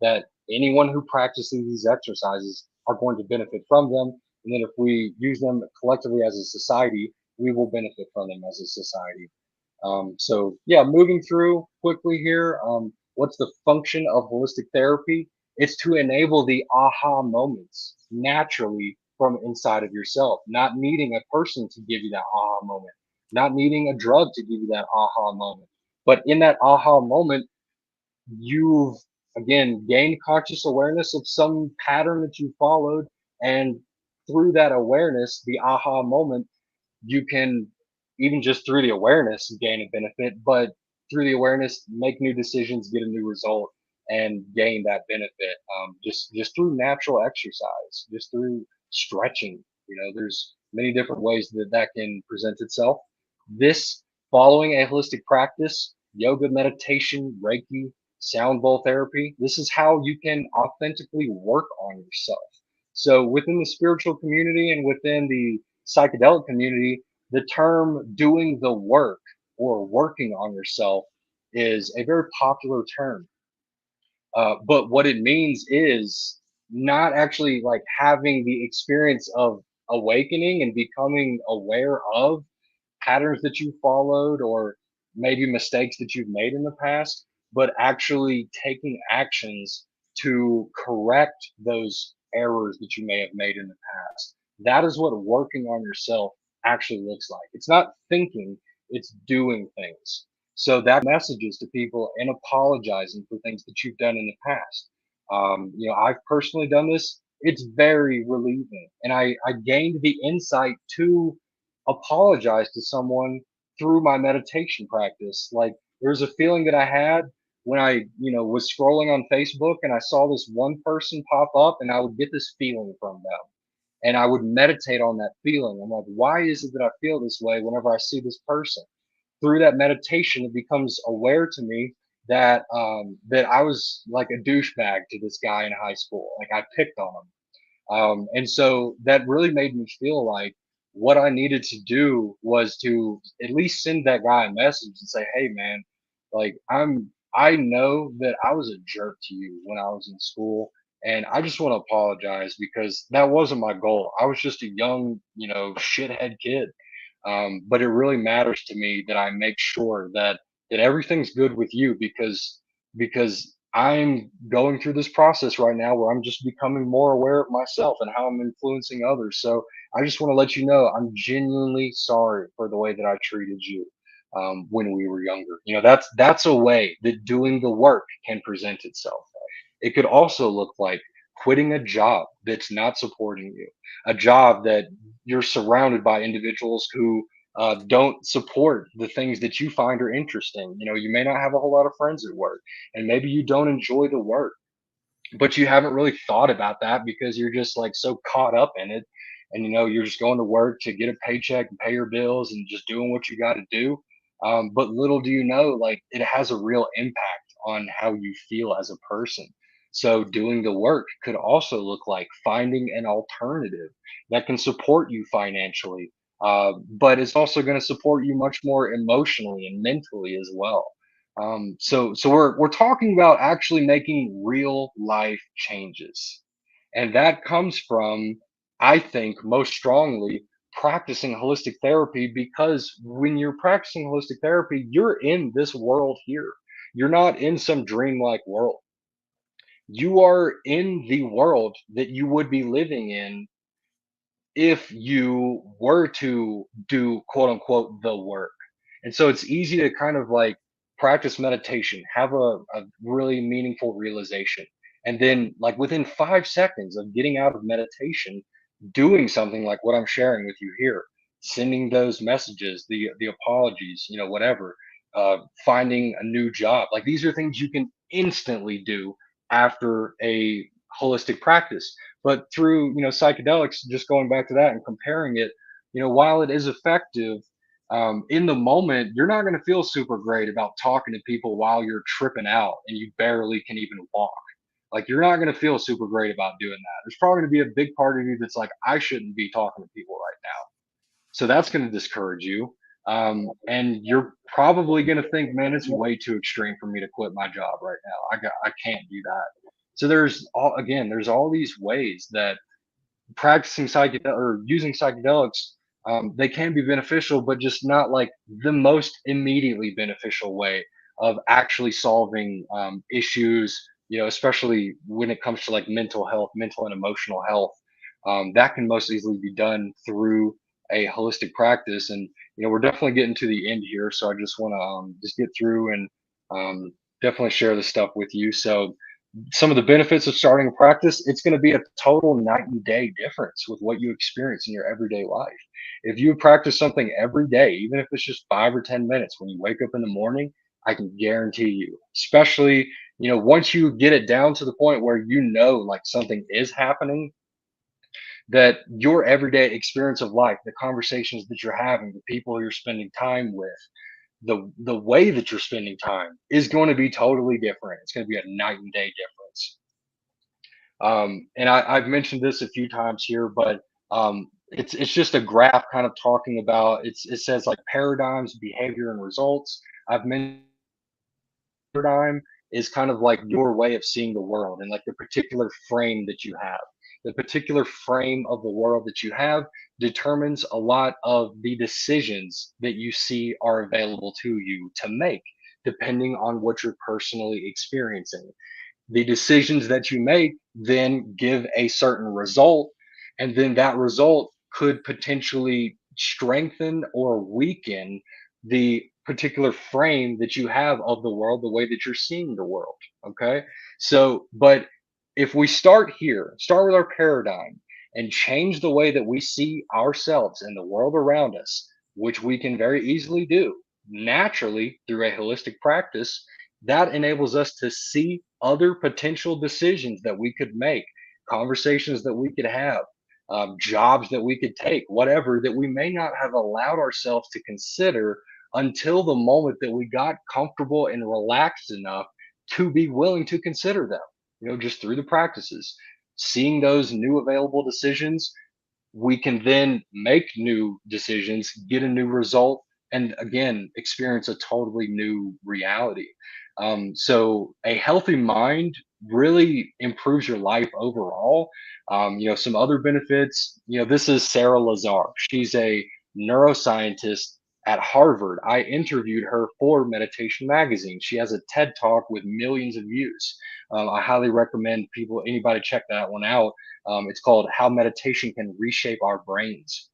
Speaker 2: that anyone who practices these exercises are going to benefit from them. And then if we use them collectively as a society, we will benefit from them as a society. So yeah, moving through quickly here. What's the function of holistic therapy? It's to enable the aha moments naturally from inside of yourself, not needing a person to give you that aha moment, not needing a drug to give you that aha moment. But in that aha moment, you've again gained conscious awareness of some pattern that you followed. And through that awareness, the aha moment, you can, even just through the awareness, gain a benefit, but through the awareness, make new decisions, get a new result, and gain that benefit. Just through natural exercise, just through stretching. There's many different ways that that can present itself. This, following a holistic practice, yoga, meditation, Reiki, sound bowl therapy, this is how you can authentically work on yourself. So within the spiritual community and within the psychedelic community, the term doing the work or working on yourself is a very popular term. But what it means is not actually like having the experience of awakening and becoming aware of patterns that you followed or maybe mistakes that you've made in the past, but actually taking actions to correct those errors that you may have made in the past. That is what working on yourself actually looks like. It's not thinking, it's doing things. So that messages to people and apologizing for things that you've done in the past. I've personally done this. It's very relieving. And I gained the insight to apologize to someone through my meditation practice. Like there's a feeling that I had when I was scrolling on Facebook and I saw this one person pop up and I would get this feeling from them. And I would meditate on that feeling. I'm like, why is it that I feel this way whenever I see this person? Through that meditation, it becomes aware to me that I was like a douchebag to this guy in high school. Like I picked on him. And so that really made me feel like what I needed to do was to at least send that guy a message and say, "Hey, man, like I know that I was a jerk to you when I was in school, and I just want to apologize because that wasn't my goal. I was just a young shithead kid. But it really matters to me that I make sure that everything's good with you because I'm going through this process right now where I'm just becoming more aware of myself and how I'm influencing others. So I just want to let you know I'm genuinely sorry for the way that I treated you when we were younger. That's a way that doing the work can present itself. It could also look like quitting a job that's not supporting you, a job that you're surrounded by individuals who don't support the things that you find are interesting. You may not have a whole lot of friends at work, and maybe you don't enjoy the work, but you haven't really thought about that because you're just like so caught up in it. And you're just going to work to get a paycheck and pay your bills and just doing what you got to do. But little do you know, like it has a real impact on how you feel as a person. So doing the work could also look like finding an alternative that can support you financially, but it's also going to support you much more emotionally and mentally as well. So we're talking about actually making real life changes, and that comes from, I think, most strongly practicing holistic therapy. Because when you're practicing holistic therapy, you're in this world here. You're not in some dreamlike world. You are in the world that you would be living in if you were to do quote unquote the work. And so it's easy to kind of like practice meditation, have a really meaningful realization. And then, like, within 5 seconds of getting out of meditation, doing something like what I'm sharing with you here, sending those messages, the apologies, whatever, finding a new job. Like, these are things you can instantly do after a holistic practice. But through psychedelics, just going back to that and comparing it, while it is effective, in the moment you're not going to feel super great about talking to people while you're tripping out and you barely can even walk. Like, you're not going to feel super great about doing that. There's probably going to be a big part of you that's like, I shouldn't be talking to people right now. So that's going to discourage you. And you're probably going to think, man, it's way too extreme for me to quit my job right now. I can't do that. So there's all these ways that practicing psychedel or using psychedelics, they can be beneficial, but just not like the most immediately beneficial way of actually solving issues. Especially when it comes to like mental health, mental and emotional health. That can most easily be done through a holistic practice. And we're definitely getting to the end here, so I just want to just get through and definitely share this stuff with you. So some of the benefits of starting a practice, it's going to be a total night and day difference with what you experience in your everyday life. If you practice something every day, even if it's just 5 or 10 minutes when you wake up in the morning, I can guarantee you, especially, once you get it down to the point where like something is happening, that your everyday experience of life, the conversations that you're having, the people you're spending time with, the way that you're spending time is going to be totally different. It's going to be a night and day difference. And I've mentioned this a few times here, but it's just a graph kind of talking about it says like paradigms, behavior, and results. I've mentioned paradigm is kind of like your way of seeing the world and like the particular frame that you have. The particular frame of the world that you have determines a lot of the decisions that you see are available to you to make, depending on what you're personally experiencing. The decisions that you make then give a certain result, and then that result could potentially strengthen or weaken the particular frame that you have of the world, the way that you're seeing the world. Okay. So, but if we start here, start with our paradigm and change the way that we see ourselves and the world around us, which we can very easily do naturally through a holistic practice, that enables us to see other potential decisions that we could make, conversations that we could have, jobs that we could take, whatever that we may not have allowed ourselves to consider until the moment that we got comfortable and relaxed enough to be willing to consider them, just through the practices. Seeing those new available decisions, we can then make new decisions, get a new result, and again, experience a totally new reality. So, a healthy mind really improves your life overall. Some other benefits, this is Sarah Lazar. She's a neuroscientist at Harvard. I interviewed her for Meditation Magazine. She has a TED Talk with millions of views. I highly recommend anybody check that one out. It's called How Meditation Can Reshape Our Brains.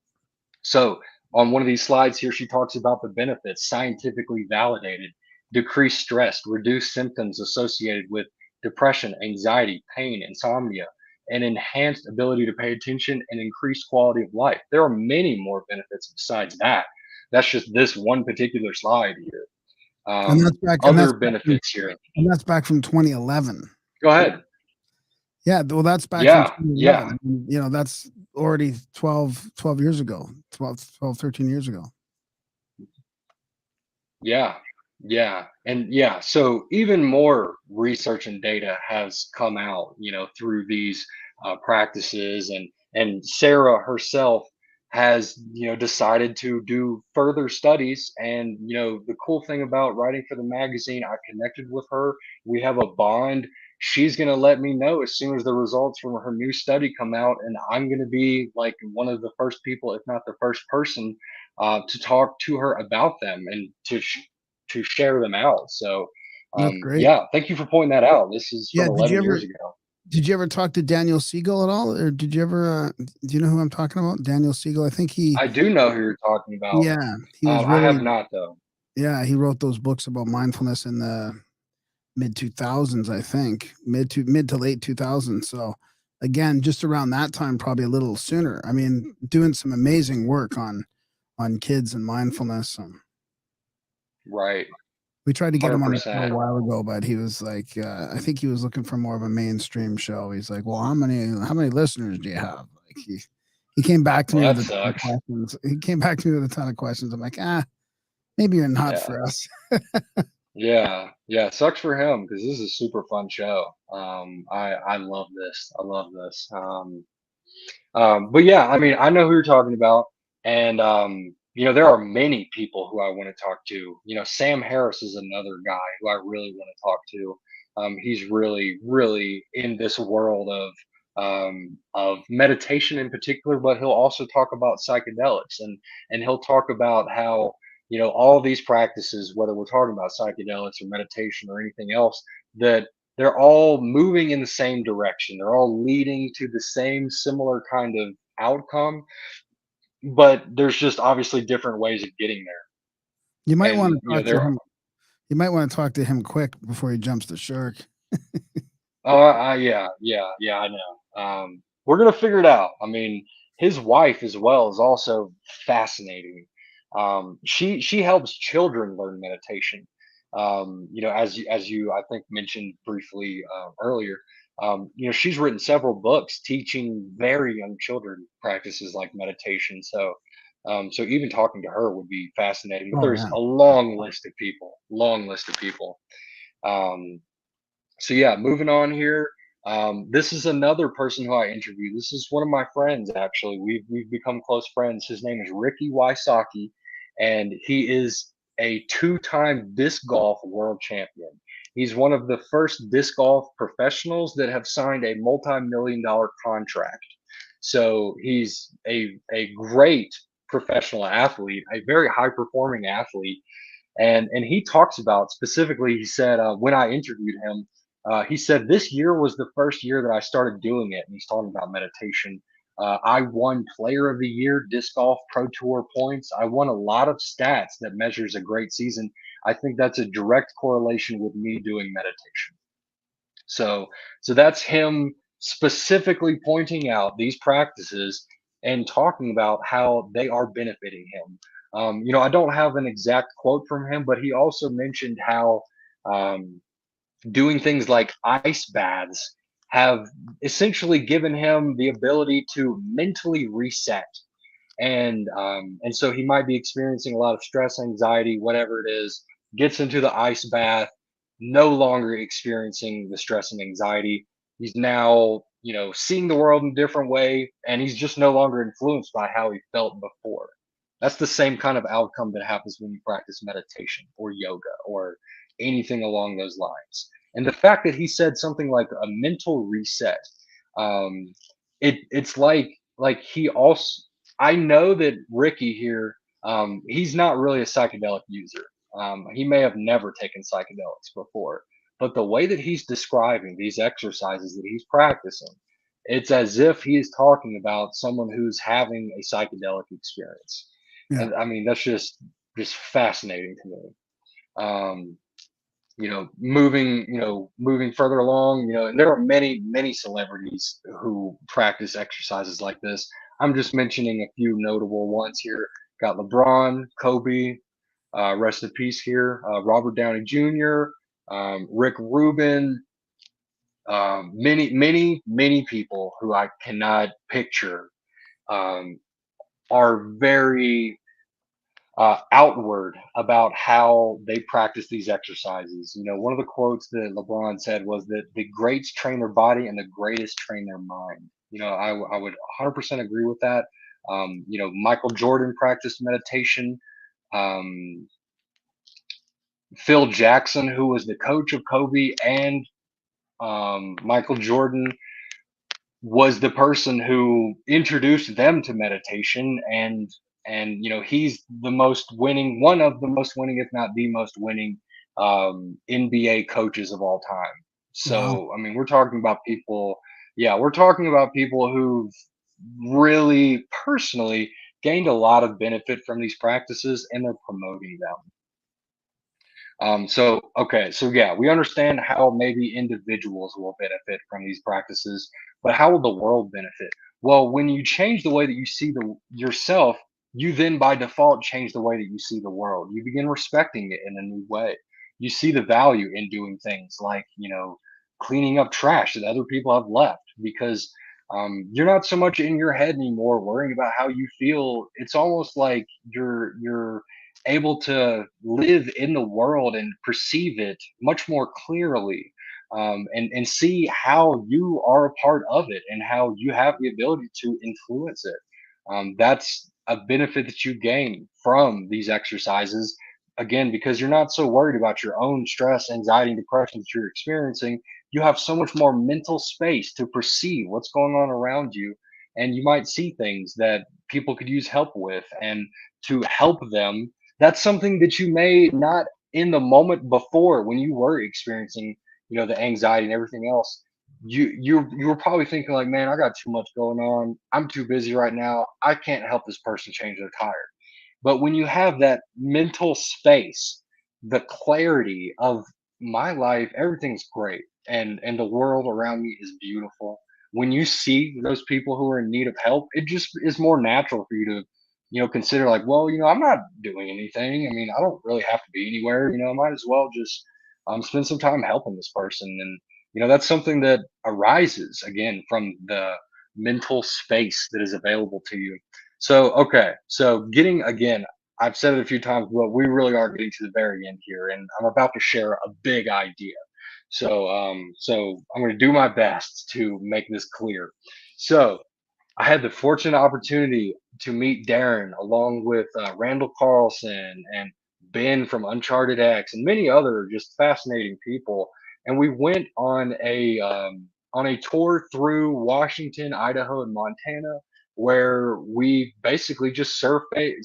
Speaker 2: So, on one of these slides here, she talks about the benefits, scientifically validated: decrease stress, reduce symptoms associated with depression, anxiety, pain, insomnia, and enhanced ability to pay attention and increased quality of life. There are many more benefits besides that. That's just this one particular slide here.
Speaker 1: And that's back,
Speaker 2: Other benefits here.
Speaker 1: and that's back from 2011.
Speaker 2: Go ahead.
Speaker 1: Yeah, well, that's back from
Speaker 2: Yeah,
Speaker 1: 2011.
Speaker 2: yeah.
Speaker 1: I mean, that's already 12 years ago, 13 years ago.
Speaker 2: Yeah, yeah, and yeah. So even more research and data has come out, through these practices, and Sarah herself has, decided to do further studies. And the cool thing about writing for the magazine, I connected with her. We have a bond. She's gonna let me know as soon as the results from her new study come out, and I'm gonna be like one of the first people, if not the first person, to talk to her about them and to share them out. So,
Speaker 1: That's great.
Speaker 2: yeah, thank you for pointing that out. This is
Speaker 1: Yeah,
Speaker 2: from 11 years ago.
Speaker 1: did you ever talk to Daniel Siegel at all, or did you ever? Do you know who I'm talking about? Daniel Siegel. I think
Speaker 2: I do know who you're talking about.
Speaker 1: yeah, he was
Speaker 2: I have
Speaker 1: really,
Speaker 2: not though.
Speaker 1: yeah, he wrote those books about mindfulness in the mid 2000s, I think, mid to late 2000s. So again, just around that time, probably a little sooner. I mean, doing some amazing work on kids and mindfulness.
Speaker 2: Right,
Speaker 1: We tried to get him on the show a
Speaker 2: 100%.
Speaker 1: while ago, but he was like, I think he was looking for more of a mainstream show. He's like, well, how many listeners do you have? Like he came back to
Speaker 2: Well,
Speaker 1: me
Speaker 2: that
Speaker 1: with a ton of
Speaker 2: sucks.
Speaker 1: questions. He came back to me with a ton of questions. I'm like, maybe you're not
Speaker 2: Yeah,
Speaker 1: for us.
Speaker 2: yeah, yeah. Sucks for him because this is a super fun show. I love this. I love this. But yeah, I mean, I know who you're talking about, and there are many people who I want to talk to. Sam Harris is another guy who I really want to talk to. He's really, really in this world of meditation in particular, but he'll also talk about psychedelics, and he'll talk about how all these practices, whether we're talking about psychedelics or meditation or anything else, that they're all moving in the same direction. They're all leading to the same similar kind of outcome, but there's just obviously different ways of getting there.
Speaker 1: You might want
Speaker 2: And
Speaker 1: to talk to
Speaker 2: there
Speaker 1: him. You might want to talk to him quick before he jumps the shark.
Speaker 2: Oh, yeah, yeah, yeah, I know. We're gonna figure it out. I mean, his wife as well is also fascinating. She helps children learn meditation. As you I think mentioned briefly earlier. She's written several books teaching very young children practices like meditation. So even talking to her would be fascinating. But
Speaker 1: Oh
Speaker 2: there's
Speaker 1: yeah.
Speaker 2: a long list of people, long list of people. Um, so yeah, moving on here. This is another person who I interviewed. This is one of my friends actually. We've become close friends. His name is Ricky Wysocki, and he is a two-time disc golf world champion. He's one of the first disc golf professionals that have signed a multi-million-dollar contract. So he's a great professional athlete, a very high performing athlete, and he talks about specifically. He said when I interviewed him, he said this year was the first year that I started doing it, and he's talking about meditation. I won Player of the Year disc golf pro tour points. I won a lot of stats that measures a great season. I think that's a direct correlation with me doing meditation. So so that's him specifically pointing out these practices and talking about how they are benefiting him. I don't have an exact quote from him, but he also mentioned how um, doing things like ice baths have essentially given him the ability to mentally reset, and so he might be experiencing a lot of stress, anxiety, whatever it is, gets into the ice bath, no longer experiencing the stress and anxiety. He's now, seeing the world in a different way, and he's just no longer influenced by how he felt before. That's the same kind of outcome that happens when you practice meditation or yoga or anything along those lines. And the fact that he said something like a mental reset, um, it's like he also, I know that Ricky here, he's not really a psychedelic user. He may have never taken psychedelics before, but the way that he's describing these exercises that he's practicing, it's as if he is talking about someone who's having a psychedelic experience.
Speaker 1: Yeah.
Speaker 2: And I mean, that's just fascinating to me. Um, moving further along, and there are many celebrities who practice exercises like this. I'm just mentioning a few notable ones here. Got LeBron, Kobe, rest in peace here, Robert Downey Jr., Rick Rubin, many people who I cannot picture um, are very outward about how they practice these exercises. One of the quotes that LeBron said was that the greats train their body and the greatest train their mind. I would 100% agree with that. Michael Jordan practiced meditation. Um, Phil Jackson, who was the coach of Kobe and Michael Jordan, was the person who introduced them to meditation, and he's the most winning, one of the most winning, if not the most winning, NBA coaches of all time.
Speaker 1: Wow.
Speaker 2: So I mean, we're talking about people, yeah, we're talking about people who've really personally gained a lot of benefit from these practices, and they're promoting them. So okay, so yeah, we understand how maybe individuals will benefit from these practices, but how will the world benefit? Well, when you change the way that you see the yourself, you then by default change the way that you see the world. You begin respecting it in a new way. You see the value in doing things like, cleaning up trash that other people have left, because you're not so much in your head anymore worrying about how you feel. It's almost like you're able to live in the world and perceive it much more clearly, and see how you are a part of it and how you have the ability to influence it. That's a benefit that you gain from these exercises, again, because you're not so worried about your own stress, anxiety, and depression that you're experiencing. You have so much more mental space to perceive what's going on around you, and you might see things that people could use help with, and to help them, that's something that you may not, in the moment before when you were experiencing, the anxiety and everything else, you were probably thinking like, man, I got too much going on, I'm too busy right now, I can't help this person change their tire. But when you have that mental space, the clarity of, my life, everything's great, and the world around me is beautiful. When you see those people who are in need of help, it just is more natural for you to, consider like, well, I'm not doing anything. I mean, I don't really have to be anywhere. I might as well just spend some time helping this person. And that's something that arises again from the mental space that is available to you. So, okay. So, getting again, I've said it a few times, but we really are getting to the very end here, and I'm about to share a big idea. So I'm going to do my best to make this clear. So, I had the fortunate opportunity to meet Darren along with Randall Carlson and Ben from Uncharted X and many other just fascinating people. And we went on a tour through Washington, Idaho, and Montana, where we basically just surveyed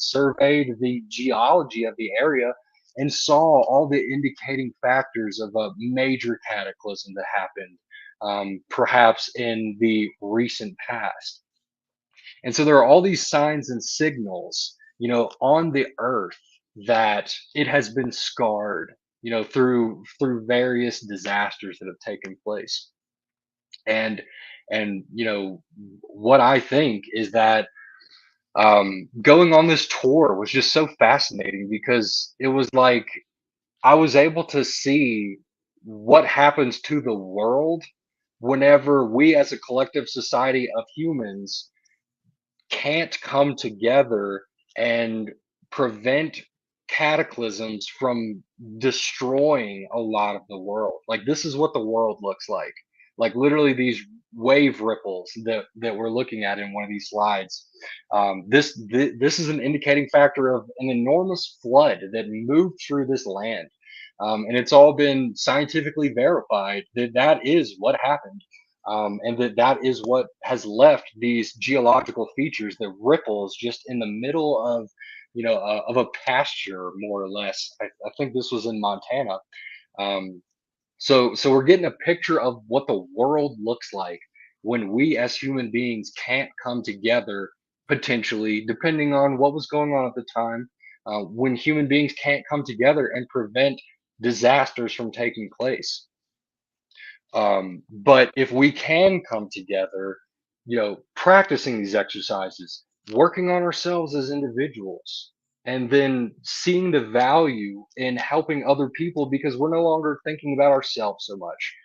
Speaker 2: the geology of the area and saw all the indicating factors of a major cataclysm that happened, perhaps in the recent past. And so there are all these signs and signals, on the earth that it has been scarred, through various disasters that have taken place. And what I think is that going on this tour was just so fascinating because it was like I was able to see what happens to the world whenever we as a collective society of humans can't come together and prevent cataclysms from destroying a lot of the world. Like this is what the world looks like. Like literally these wave ripples that we're looking at in one of these slides. This is an indicating factor of an enormous flood that moved through this land. And it's all been scientifically verified that that is what happened, and that is what has left these geological features, the ripples, just in the middle of of a pasture, more or less. I think this was in Montana. Um, so we're getting a picture of what the world looks like when we as human beings can't come together, potentially, depending on what was going on at the time. When human beings can't come together and prevent disasters from taking place. But if we can come together, practicing these exercises, working on ourselves as individuals, and then seeing the value in helping other people because we're no longer thinking about ourselves so much.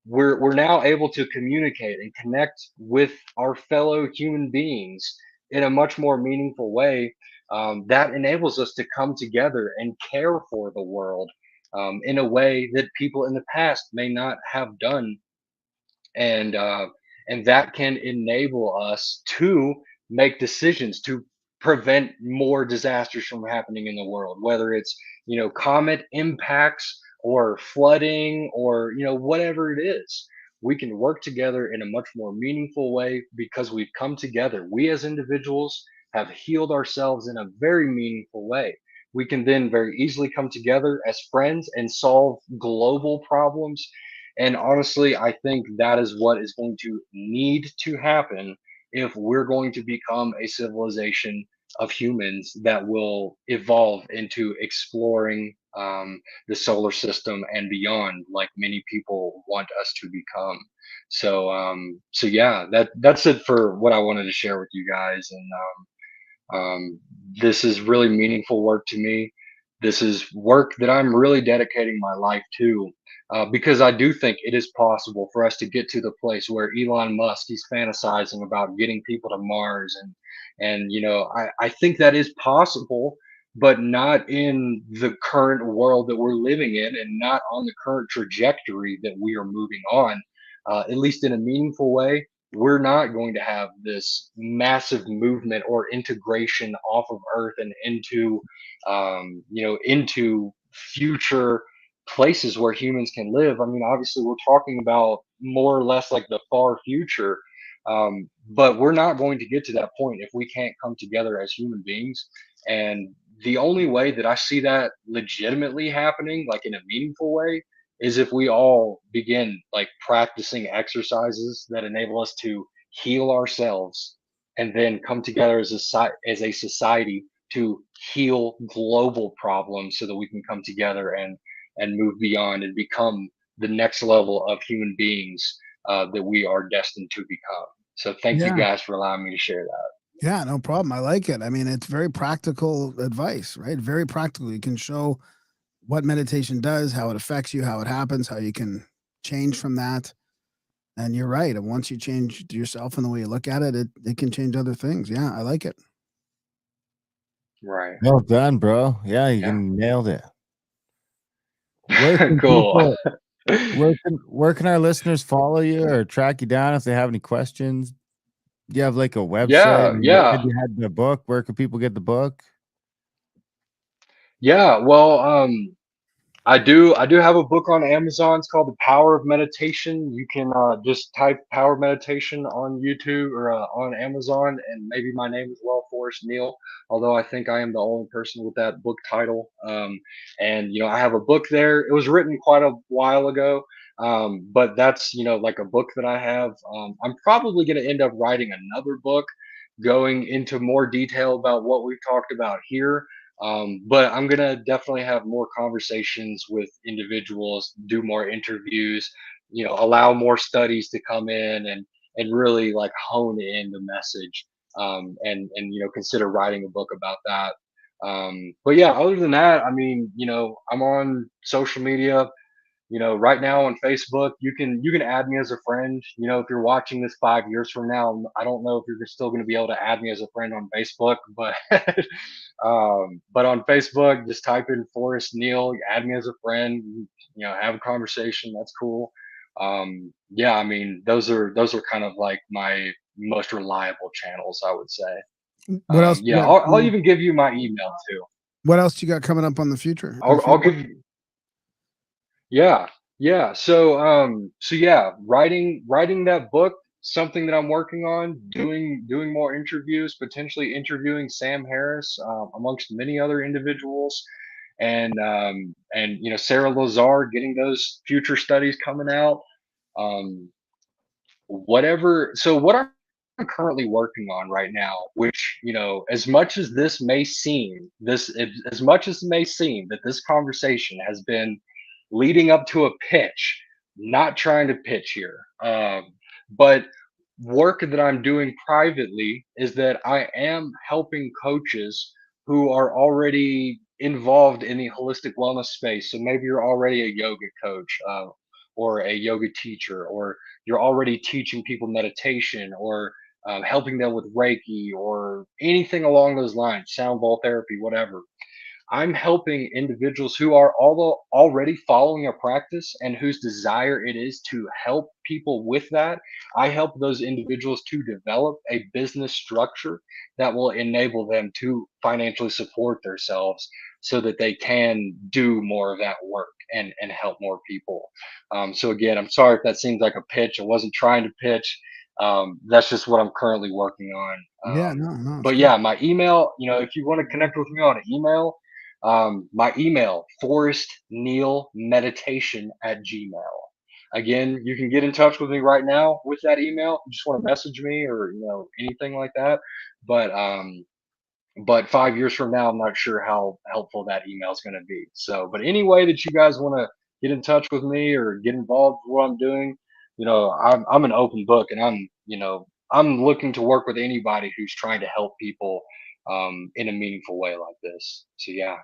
Speaker 2: We're now able to communicate and connect with our fellow human beings in a much more meaningful way. That enables us to come together and care for the world, in a way that people in the past may not have done, and that can enable us to make decisions to prevent more disasters from happening in the world, whether it's comet impacts or flooding or whatever it is. We can work together in a much more meaningful way because we've come together. We as individuals have healed ourselves in a very meaningful way. We can then very easily come together as friends and solve global problems. And honestly, I think that is what is going to need to happen if we're going to become a civilization of humans that will evolve into exploring, the solar system and beyond, like many people want us to become. So yeah, that's it for what I wanted to share with you guys. And this is really meaningful work to me. This is work that I'm really dedicating my life to, because I do think it is possible for us to get to the place where Elon Musk he's fantasizing about getting people to Mars, and I think that is possible, but not in the current world that we're living in, and not on the current trajectory that we are moving on. At least in a meaningful way, we're not going to have this massive movement or integration off of Earth and into, into future places where humans can live. I mean, obviously, we're talking about more or less like the far future, but we're not going to get to that point if we can't come together as human beings. And the only way that I see that legitimately happening, like in a meaningful way, is if we all begin like practicing exercises that enable us to heal ourselves and then come together as as a society to heal global problems so that we can come together and move beyond and become the next level of human beings, that we are destined to become. So thank you
Speaker 1: Yeah.
Speaker 2: guys for allowing me to share that.
Speaker 1: Yeah, no problem. I like it. I mean, it's very practical advice, right? Very practical. You can show what meditation does, how it affects you, how it happens, how you can change from that. And you're right. And once you change yourself and the way you look at it, it can change other things. Yeah, I like it.
Speaker 2: Right.
Speaker 3: Well done, bro. Yeah, you
Speaker 2: Yeah.
Speaker 3: nailed it. Where can
Speaker 2: Cool.
Speaker 3: people, where can our listeners follow you or track you down if they have any questions? Do you have like a website?
Speaker 2: Yeah,
Speaker 3: And you
Speaker 2: yeah.
Speaker 3: said you had the book. Where can people get the book?
Speaker 2: Yeah, well, I do have a book on Amazon. It's called The Power of Meditation. You can just type Power Meditation on YouTube or on Amazon, and maybe my name as well, Forrest Neal. Although I think I am the only person with that book title. And I have a book there. It was written quite a while ago, but that's like a book that I have. I'm probably going to end up writing another book, going into more detail about what we've talked about here, but I'm gonna definitely have more conversations with individuals, do more interviews, allow more studies to come in and really like hone in the message, and consider writing a book about that. But yeah, other than that, I mean, I'm on social media. Right now on Facebook, you can add me as a friend. If you're watching this 5 years from now, I don't know if you're still going to be able to add me as a friend on Facebook, but but on Facebook, just type in Forrest Neal, add me as a friend. Have a conversation. That's cool. Yeah, I mean, those are kind of like my most reliable channels, I would say.
Speaker 1: What else you
Speaker 2: Yeah,
Speaker 1: got
Speaker 2: I'll
Speaker 1: coming up?
Speaker 2: even give you my email too.
Speaker 1: What else you got coming up on the future in the
Speaker 2: I'll
Speaker 1: future?
Speaker 2: give you. Yeah, yeah. So yeah, writing that book, something that I'm working on, doing more interviews, potentially interviewing Sam Harris, amongst many other individuals, and Sarah Lazar, getting those future studies coming out. Um, whatever. So what I'm currently working on right now, which as much as this may seem, as much as it may seem that this conversation has been leading up to a pitch, not trying to pitch here, but work that I'm doing privately is that I am helping coaches who are already involved in the holistic wellness space. So maybe you're already a yoga coach, or a yoga teacher, or you're already teaching people meditation, or helping them with Reiki, or anything along those lines, sound bowl therapy, whatever. I'm helping individuals who are already following a practice and whose desire it is to help people with that. I help those individuals to develop a business structure that will enable them to financially support themselves so that they can do more of that work and help more people. So again, I'm sorry if that seems like a pitch. I wasn't trying to pitch. That's just what I'm currently working on.
Speaker 1: Yeah, no, it's
Speaker 2: But
Speaker 1: good.
Speaker 2: yeah, my email, if you want to connect with me on email, my email, Forrest Neal Meditation at Gmail. Again, you can get in touch with me right now with that email. You just want to message me or anything like that. But 5 years from now, I'm not sure how helpful that email is going to be. So, but any way that you guys want to get in touch with me or get involved with what I'm doing, I'm an open book, and I'm looking to work with anybody who's trying to help people in a meaningful way like this. So yeah.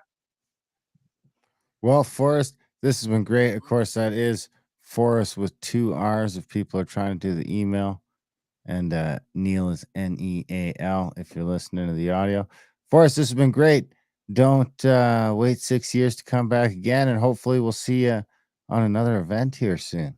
Speaker 3: Well, Forrest, this has been great. Of course, that is Forrest with two R's if people are trying to do the email. And Neal is Neal if you're listening to the audio. Forrest, this has been great. Don't wait 6 years to come back again. And hopefully, we'll see you on another event here soon.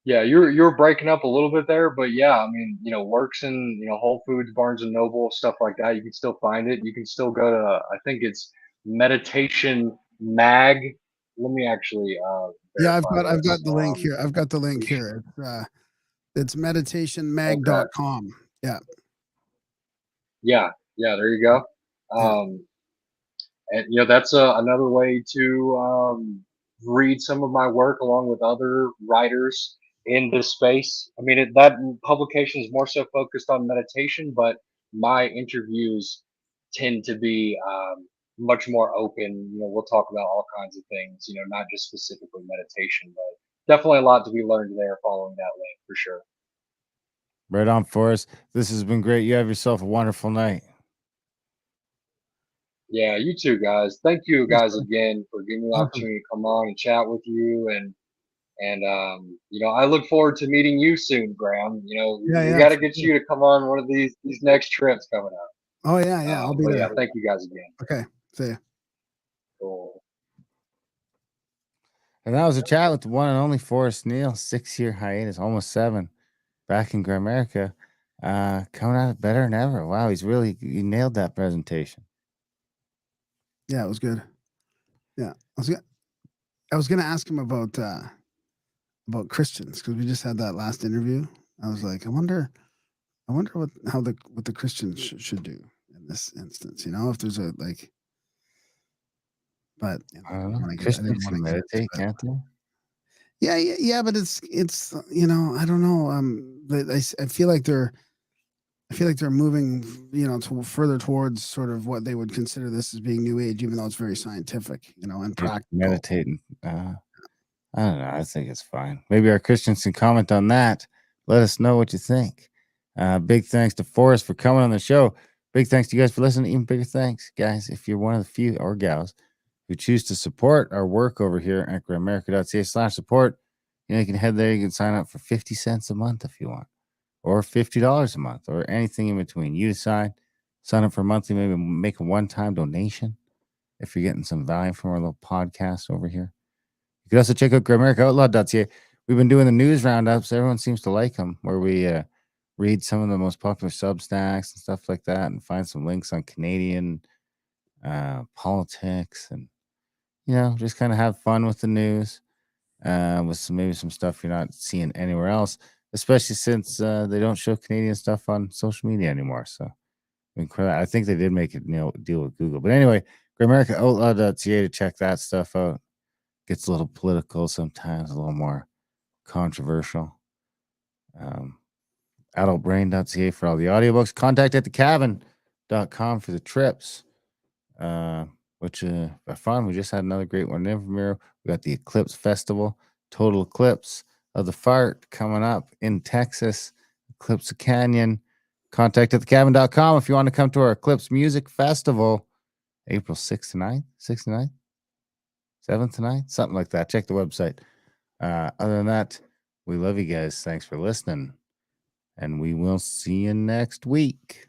Speaker 2: Yeah, you're breaking up a little bit there, but yeah, I mean, works in Whole Foods, Barnes and Noble, stuff like that. You can still find it. You can still go to, I think it's Meditation Mag. Let me actually
Speaker 1: Yeah,
Speaker 2: verify
Speaker 1: I've got
Speaker 2: this.
Speaker 1: the link here. I've got the link here. It's
Speaker 2: Okay.
Speaker 1: meditationmag.com. Yeah.
Speaker 2: Yeah, yeah, there you go.
Speaker 1: Yeah.
Speaker 2: And that's another way to read some of my work along with other writers in this space. I mean, that publication is more so focused on meditation, but my interviews tend to be much more open. We'll talk about all kinds of things. Not just specifically meditation, but definitely a lot to be learned there following that link for sure.
Speaker 3: Right on, Forrest. This has been great. You have yourself a wonderful night.
Speaker 2: Yeah, you too, guys. Thank you
Speaker 1: Thanks,
Speaker 2: guys
Speaker 1: buddy.
Speaker 2: again for giving me the
Speaker 1: Awesome.
Speaker 2: opportunity to come on and chat with you. And I look forward to meeting you soon, Graham.
Speaker 1: Yeah,
Speaker 2: We
Speaker 1: yeah,
Speaker 2: got to
Speaker 1: for
Speaker 2: get
Speaker 1: sure.
Speaker 2: you to come on one of these next trips coming up.
Speaker 1: Oh yeah, yeah. I'll be
Speaker 2: But yeah,
Speaker 1: there.
Speaker 2: thank you guys again.
Speaker 1: Okay. See ya.
Speaker 2: Cool.
Speaker 3: And that was a chat with the one and only Forrest Neal, 6 year hiatus, almost 7. back in Grimerica, coming out better than ever. Wow, he nailed that presentation.
Speaker 1: Yeah, it was good. Yeah, I was gonna ask him about Christians because we just had that last interview. I was like, I wonder what the Christians should do in this instance. You know, if there's a like, but
Speaker 3: I don't know.
Speaker 1: I
Speaker 3: Christians
Speaker 1: didn't want
Speaker 3: can
Speaker 1: to
Speaker 3: meditate, can't they?
Speaker 1: yeah, but it's you know, I don't know. I feel like they're moving, you know, further towards sort of what they would consider this as being new age, even though it's very scientific, you know, and practical.
Speaker 3: Meditating. I don't know. I think it's fine. Maybe our Christians can comment on that. Let us know what you think. Big thanks to Forrest for coming on the show. Big thanks to you guys for listening. Even bigger thanks, guys, if you're one of the few or gals who choose to support our work over here at grimerica.ca/support. You know, you can head there. You can sign up for 50 cents a month if you want, or $50 a month, or anything in between. You decide. Sign up for monthly, maybe make a one-time donation if you're getting some value from our little podcast over here. You can also check out GrimericaOutlaw.ca. We've been doing the news roundups. Everyone seems to like them, where we read some of the most popular Substacks and stuff like that, and find some links on Canadian politics, and you know, just kind of have fun with the news, with maybe some stuff you're not seeing anywhere else, especially since they don't show Canadian stuff on social media anymore. So I think they did make a deal with Google, but anyway, GrimericaOutlaw.ca to check that stuff out. Gets a little political sometimes, a little more controversial. Adultbrain.ca for all the audiobooks. Contact at thecabin.com for the trips, which are fun. We just had another great one in Grimerica. We got the Eclipse Festival, Total Eclipse of the Fart coming up in Texas, Eclipse Canyon. Contact at thecabin.com if you want to come to our Eclipse Music Festival, April 6th to 9th, 6th to 9th, 7th to 9th, something like that. Check the website. Other than that, we love you guys. Thanks for listening, and we will see you next week.